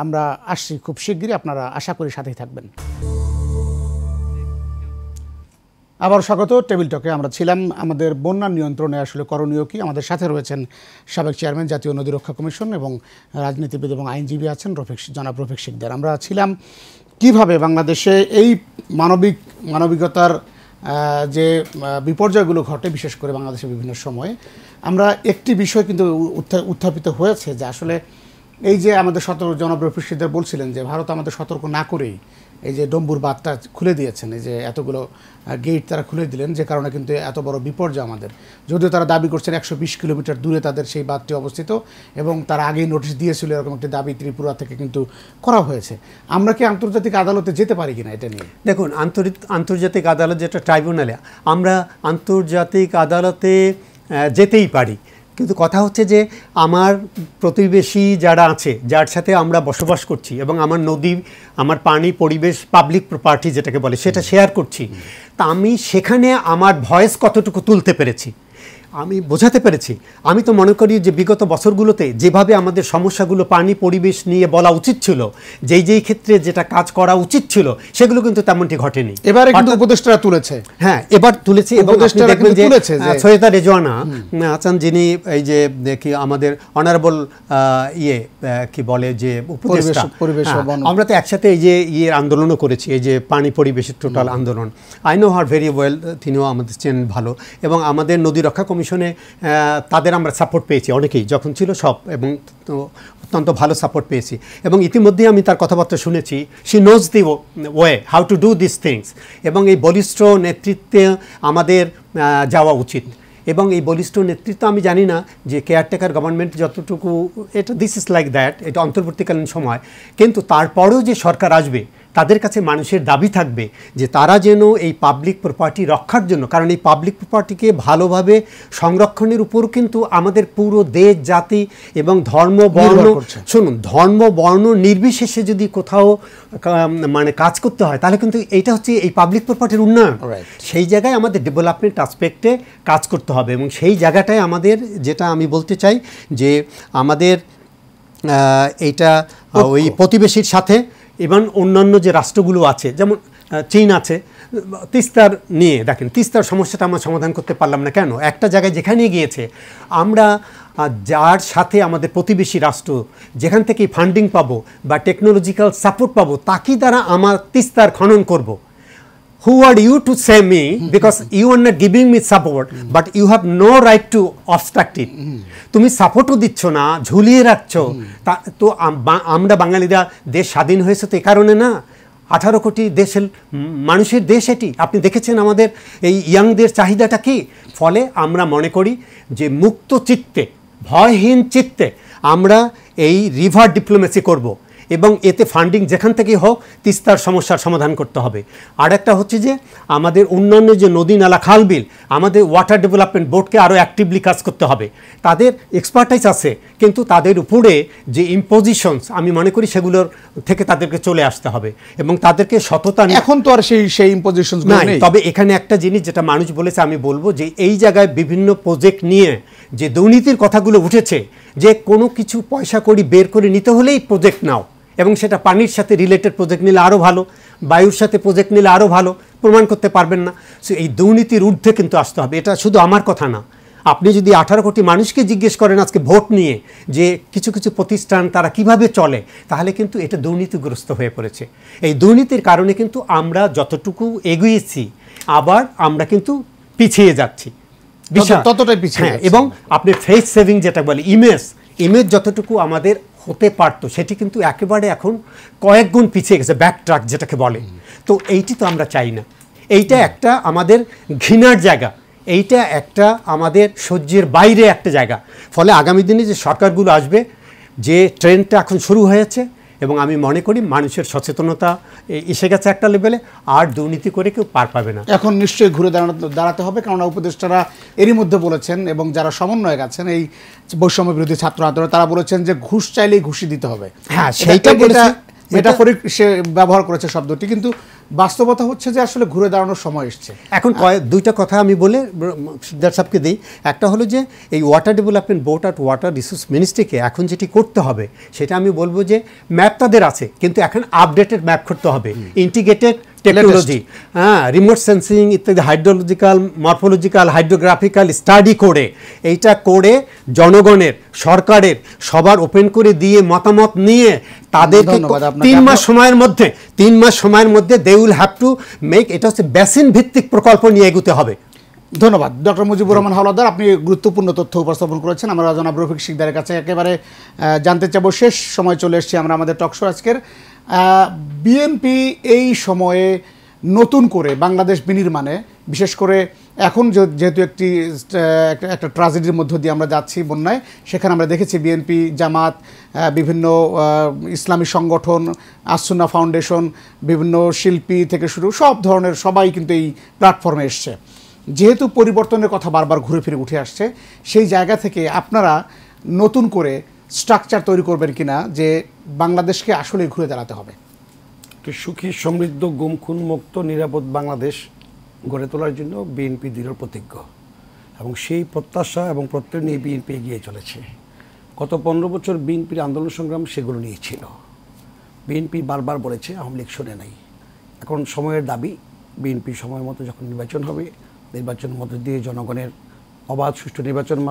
Speaker 1: আমরা আসছি খুব শিগগিরই, আপনারা আশা করি সাথেই থাকবেন। আবার স্বাগত টেবিল টকে। আমরা ছিলাম আমাদের বন্যা নিয়ন্ত্রণে আসলে করণীয় কি। আমাদের সাথে রয়েছেন সাবেক চেয়ারম্যান জাতীয় নদী রক্ষা কমিশন এবং রাজনীতিবিদ এবং আইনজীবী আছেন জনাব রফিক শিকদার। আমরা ছিলাম কিভাবে বাংলাদেশে এই মানবিকতার যে বিপর্যয়গুলো ঘটে, বিশেষ করে বাংলাদেশের বিভিন্ন সময়ে, আমরা একটি বিষয় কিন্তু উত্থাপিত হয়েছে যে আসলে এই যে আমাদের জনপ্রিয় প্রেসিডেন্ট বলছিলেন যে ভারত আমাদের সতর্ক না করেই এই যে ডম্বুর বাঁধটা খুলে দিয়েছেন, এই যে এতগুলো গেট তারা খুলে দিলেন, যে কারণে কিন্তু এত বড় বিপর্যয় আমাদের। যদিও তারা দাবি করছেন 120 কিলোমিটার দূরে তাদের সেই বাঁধটি অবস্থিত এবং তারা আগেই নোটিশ দিয়েছিল, এরকম একটি দাবি ত্রিপুরা থেকে কিন্তু করা হয়েছে। আমরা কি আন্তর্জাতিক আদালতে যেতে পারি কিনা এটা নিয়ে?
Speaker 2: দেখুন, আন্তর্জাতিক আদালত যেটা ট্রাইব্যুনালে, আমরা আন্তর্জাতিক আদালতে যেতেই পারি, কিন্তু কথা হচ্ছে যে আমার প্রতিবেশী যারা আছে, যার সাথে আমরা বসবাস করছি এবং আমার নদী, আমার পানি, পরিবেশ, পাবলিক প্রপার্টি যেটাকে বলে, সেটা শেয়ার করছি, তা আমি সেখানে আমার ভয়েস কতটুকু তুলতে পেরেছি, আমি বোঝাতে পেরেছি। আমি তো মনে করি যে বিগত বছরগুলোতে যেভাবে আমাদের সমস্যাগুলো পানি পরিবেশ নিয়ে বলা উচিত ছিল, যেই ক্ষেত্রে যেটা কাজ করা উচিত ছিল, সেগুলো কিন্তু তেমনটি ঘটেনি।
Speaker 1: এবারে কিন্তু উপদেষ্টারা তুলেছে,
Speaker 2: হ্যাঁ এবার তুলেছে, এবং দেখবেন যে সৈয়দা রেজওয়ানা আছেন, যিনি এই যে দেখি আমাদের অনারেবল কি বলে যে উপদেষ্টা, আমরা তো একসাথে এই যে আন্দোলনও করেছি, এই যে পানি পরিবেশের টোটাল আন্দোলন। I know her very well, তিনিও আমাদের চেনেন ভালো, এবং আমাদের নদী রক্ষা কমিশনে তাদের আমরা সাপোর্ট পেয়েছি অনেকেই, যখন ছিল সব, এবং অত্যন্ত ভালো সাপোর্ট পেয়েছি। এবং ইতিমধ্যে আমি তার কথাবার্তা শুনেছি, she knows the way how to do this things, এবং এই বলিষ্ঠ নেতৃত্বে আমাদের যাওয়া উচিত। এবং এই বলিষ্ঠ নেতৃত্ব, আমি জানি না যে কেয়ারটেকার গভর্নমেন্ট যতটুকু, এটা দিস ইজ লাইক দ্যাট, এটা অন্তর্বর্তীকালীন সময়, কিন্তু তারপরেও যে সরকার আসবে তাদের কাছে মানুষের দাবি থাকবে যে তারা যেন এই পাবলিক প্রপার্টি রক্ষার জন্য, কারণ এই পাবলিক প্রপার্টিকে ভালোভাবে সংরক্ষণের উপরও কিন্তু আমাদের পুরো দেশ, জাতি এবং ধর্ম, বর্ণ, শুনুন, ধর্ম বর্ণ নির্বিশেষে যদি কোথাও মানে কাজ করতে হয়, তাহলে কিন্তু এইটা হচ্ছে এই পাবলিক প্রপার্টির উন্নয়ন। সেই জায়গায় আমাদের ডেভেলপমেন্ট আসপেক্টে কাজ করতে হবে, এবং সেই জায়গাটায় আমাদের, যেটা আমি বলতে চাই যে আমাদের এইটা ওই প্রতিবেশীর সাথে, এবং অন্যান্য যে রাষ্ট্রগুলো আছে, যেমন চীন আছে, তিস্তার নিয়ে দেখেন, তিস্তার সমস্যাটা আমরা সমাধান করতে পারলাম না কেন? একটা জায়গায় যেখানে গিয়েছে, আমরা যার সাথে আমাদের প্রতিবেশী রাষ্ট্র যেখান থেকে ফান্ডিং পাবো বা টেকনোলজিক্যাল সাপোর্ট পাবো, তাকেই দ্বারা আমার তিস্তার খনন করব। Who are you to say me, because you are not giving me support, but you have no right to obstruct it. তুমি সাপোর্টও দিচ্ছ না, ঝুলিয়ে রাখছো। তো আমরা বাঙালিরা দেশ স্বাধীন হয়েছে তো এই কারণে না, 18 কোটি দেশের মানুষের দেশ এটি। আপনি দেখেছেন আমাদের এই ইয়াংদের চাহিদাটা কি। ফলে আমরা মনে করি যে মুক্ত চিত্তে, ভয়হীন চিত্তে আমরা এই রিভার ডিপ্লোমেসি করব, এবং এতে ফান্ডিং যেখান থেকেই হোক তিস্তার সমস্যার সমাধান করতে হবে। আর একটা হচ্ছে যে আমাদের অন্যান্য যে নদী নালা, খাল বিল, আমাদের ওয়াটার ডেভেলপমেন্ট বোর্ডকে আরও অ্যাক্টিভলি কাজ করতে হবে। তাদের এক্সপার্টাইজ আছে, কিন্তু তাদের উপরে যে ইম্পোজিশনস, আমি মনে করি সেগুলোর থেকে তাদেরকে চলে আসতে হবে, এবং তাদেরকে সততা।
Speaker 1: এখন তো আর সেই ইম্পোজিশনস নাই।
Speaker 2: তবে এখানে একটা জিনিস যেটা মানুষ বলেছে, আমি বলবো যে এই জায়গায় বিভিন্ন প্রজেক্ট নিয়ে যে দুর্নীতির কথাগুলো উঠেছে, যে কোনো কিছু পয়সা কড়ি বের করে নিতে হলেই প্রজেক্ট নাও, এবং সেটা পানির সাথে রিলেটেড প্রজেক্ট নিলে আরও ভালো, বায়ুর সাথে প্রজেক্ট নিলে আরও ভালো, প্রমাণ করতে পারবেন না। সো এই দুর্নীতির ঊর্ধ্বে কিন্তু আসতে হবে। এটা শুধু আমার কথা না, আপনি যদি 18 কোটি মানুষকে জিজ্ঞেস করেন আজকে ভোট নিয়ে যে কিছু কিছু প্রতিষ্ঠান তারা কিভাবে চলে, তাহলে কিন্তু এটা দুর্নীতিগ্রস্ত হয়ে পড়েছে। এই দুর্নীতির কারণে কিন্তু আমরা যতটুকু এগিয়েছি, আবার আমরা কিন্তু পিছিয়ে যাচ্ছি,
Speaker 1: ততটাই পিছিয়ে।
Speaker 2: এবং আপনি ফেস সেভিং যেটা বলে, ইমেজ যতটুকু আমাদের হতে পারতো, সেটি কিন্তু একেবারে এখন কয়েক গুণ পিছিয়ে গেছে, ব্যাক ট্র্যাক যেটাকে বলে। তো এইটি তো আমরা চাই না। এইটা একটা আমাদের ঘৃণার জায়গা, এইটা একটা আমাদের সহ্যের বাইরে একটা জায়গা। ফলে আগামী দিনে যে সরকারগুলো আসবে, যে ট্রেন্ডটা এখন শুরু হয়েছে, এবং আমি মনে করি মানুষের সচেতনতা এসে গেছে একটা লেভেলে, আর দুর্নীতি করে কেউ পার পাবে না।
Speaker 1: এখন নিশ্চয়ই ঘুরে দাঁড়াতে হবে, কারণ উপদেষ্টারা এরই মধ্যে বলেছেন, এবং যারা সমন্বয়ক আছেন এই বৈষম্য বিরোধী ছাত্র আন্দোলন, তারা বলেছেন যে ঘুষ চাইলেই ঘুষি দিতে হবে।
Speaker 2: হ্যাঁ, সেইটা
Speaker 1: মেটাফরিক সে ব্যবহার করেছে শব্দটি, কিন্তু বাস্তবতা হচ্ছে যে আসলে ঘুরে দাঁড়ানোর সময় এসছে।
Speaker 2: এখন দুইটা কথা আমি বলে সিদ্ধার্থ সাহেবকে দিই। একটা হলো যে এই ওয়াটার ডেভেলপমেন্ট বোর্ড আর ওয়াটার রিসোর্স মিনিস্ট্রিকে এখন যেটি করতে হবে, সেটা আমি বলবো যে ম্যাপ তাদের আছে, কিন্তু এখন আপডেটেড ম্যাপ করতে হবে, ইন্টিগ্রেটেড টেকনোলজি, রিমোট সেন্সিং ইত্যাদি, হাইড্রোলজিক্যাল, মরফোলজিক্যাল, হাইড্রোগ্রাফিক্যাল স্টাডি করে, এইটা করে জনগণের, সরকারের সবার ওপেন করে দিয়ে মতামত নিয়ে তাদেরকে 3 মাস সময়ের মধ্যে they will have to make, এটা হচ্ছে বেসিন ভিত্তিক প্রকল্প নিয়ে এগোতে হবে।
Speaker 1: ধন্যবাদ ডক্টর মুজিবুর রহমান হাওলাদার, আপনি গুরুত্বপূর্ণ তথ্য উপস্থাপন করেছেন। আমরা জনাব রফিক শিকদারের কাছে একেবারে জানতে চাবো, শেষ সময় চলে এসেছি আমরা আমাদের টকশো আজকের। বিএনপি এই সময়ে নতুন করে বাংলাদেশ বিনির্মাণে, বিশেষ করে এখন যেহেতু একটা ট্রাজেডির মধ্য দিয়ে আমরা যাচ্ছি বন্যায়, সেখানে আমরা দেখেছি বিএনপি, জামাত, বিভিন্ন ইসলামী সংগঠন, আসুন্না ফাউন্ডেশন, বিভিন্ন শিল্পী থেকে শুরু সব ধরনের সবাই কিন্তু এই প্ল্যাটফর্মে এসছে। যেহেতু পরিবর্তনের কথা বারবার ঘুরে ফিরে উঠে আসছে, সেই জায়গা থেকে আপনারা নতুন করে স্ট্রাকচার তৈরি করবেন কিনা যে বাংলাদেশকে আসলে ঘুরে দাঁড়াতে হবে?
Speaker 3: সুখী, সমৃদ্ধ, গুম খুন মুক্ত, নিরাপদ বাংলাদেশ গড়ে তোলার জন্য বিএনপি দৃঢ় প্রতিজ্ঞ এবং সেই প্রত্যাশা এবং প্রত্যয় নিয়ে বিএনপি এগিয়ে চলেছে। গত 15 বছর বিএনপির আন্দোলন সংগ্রাম সেগুলো নিয়ে ছিল। বিএনপি বারবার বলেছে, আওয়ামী লীগ শোনে নাই। এখন সময়ের দাবি, বিএনপি সময় মতো যখন নির্বাচন হবে, নির্বাচনের মধ্য দিয়ে জনগণের অবাধ সুষ্ঠু নির্বাচনের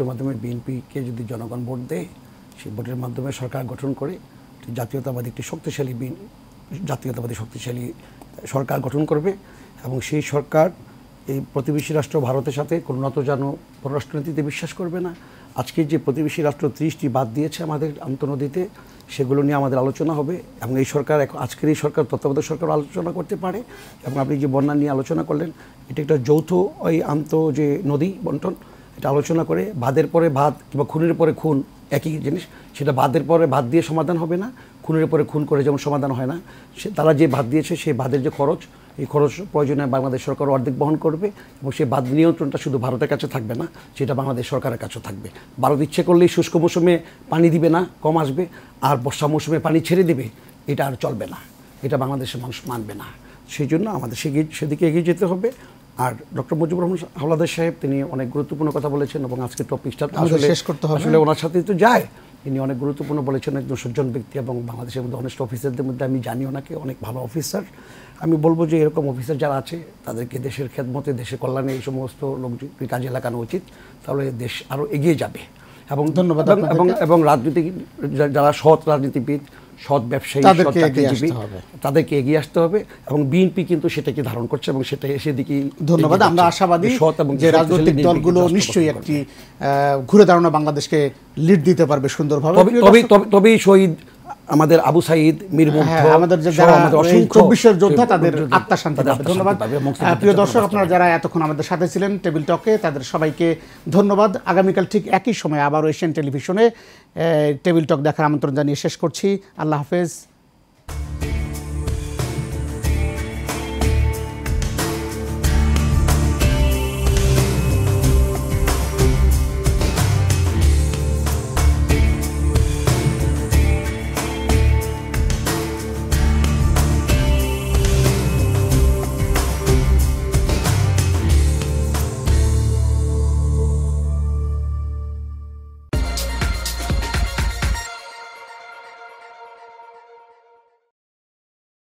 Speaker 3: মাধ্যমে বিএনপিকে যদি জনগণ ভোট দেয়, সেই ভোটের মাধ্যমে সরকার গঠন করে জাতীয়তাবাদী শক্তিশালী সরকার গঠন করবে এবং সেই সরকার এই প্রতিবেশী রাষ্ট্র ভারতের সাথে কোনো নতজানু পররাষ্ট্রনীতিতে বিশ্বাস করবে না। আজকে যে প্রতিবেশী রাষ্ট্র 30টি বাদ দিয়েছে আমাদের আন্তঃনদীতে, সেগুলো নিয়ে আমাদের আলোচনা হবে এবং এই সরকার, আজকের এই সরকার তত্ত্বাবধায়ক সরকার আলোচনা করতে পারে। এবং আপনি যে বন্যা নিয়ে আলোচনা করলেন, এটা একটা যৌথ ওই যে নদী বন্টন, এটা আলোচনা করে ভাদের পরে ভাত কিংবা খুনের পরে খুন একই জিনিস, সেটা ভাদের পরে ভাত দিয়ে সমাধান হবে না, খুনের পরে খুন করে যেমন সমাধান হয় না। তারা যে ভাত দিয়েছে সেই ভাদের যে খরচ, এই খরচ প্রয়োজনে বাংলাদেশ সরকার অর্ধেক বহন করবে এবং সেই বাদ নিয়ন্ত্রণটা শুধু ভারতের কাছে থাকবে না, সেটা বাংলাদেশ সরকারের কাছেও থাকবে। ভারত ইচ্ছে করলেই শুষ্ক মৌসুমে পানি দিবে না, কম আসবে, আর বর্ষা মৌসুমে পানি ছেড়ে দেবে, এটা আর চলবে না, এটা বাংলাদেশের মানুষ মানবে না। সেই জন্য আমাদের সেদিকে এগিয়ে যেতে হবে। আর ডক্টর মুজিবুর রহমান হাওলাদার সাহেব, তিনি অনেক গুরুত্বপূর্ণ কথা বলেছেন এবং আজকে টপিকটা আসলে ওনার সাথেই তো যায়। তিনি অনেক গুরুত্বপূর্ণ বলেছেন, একজন সজ্জন ব্যক্তি এবং বাংলাদেশের মধ্যে অনেস্ট অফিসারদের মধ্যে আমি জানি ওনাকে, অনেক ভালো অফিসার। আমি বলবো যে এরকম অফিসার যারা আছে তাদেরকে দেশের খেদমতে, দেশের কল্যাণে এই সমস্ত লোককে কাজে লাগানো উচিত, তাহলে দেশ আরও এগিয়ে যাবে। এবং ধন্যবাদ। এবং রাজনীতি, যারা সৎ রাজনীতিবিদ, সৎ ব্যবসায়ী, তাদেরকে এগিয়ে আসতে হবে এবং বিএনপি কিন্তু সেটাকে ধারণ করছে এবং সেটা সেদিকে
Speaker 1: ধন্যবাদ। আমরা আশাবাদী যে রাজনৈতিক দলগুলো নিশ্চয়ই একটি ঘুরে দাঁড়ানো বাংলাদেশকে লিড দিতে পারবে সুন্দরভাবে।
Speaker 3: তবেই শহীদ আমাদের আবু সাঈদ, মীর মুগ্ধ,
Speaker 1: আমাদের যারা 24 যোদ্ধা, তাদের আত্মা শান্তি পাবে। ধন্যবাদ। প্রিয় দর্শক, আপনারা যারা এতক্ষণ আমাদের সাথে ছিলেন টেবিল টকে, তাদের সবাইকে ধন্যবাদ। আগামীকাল ঠিক একই সময় আবারও এশিয়ান টেলিভিশনে টেবিল টক দেখার আমন্ত্রণ জানিয়ে শেষ করছি। আল্লাহ হাফেজ।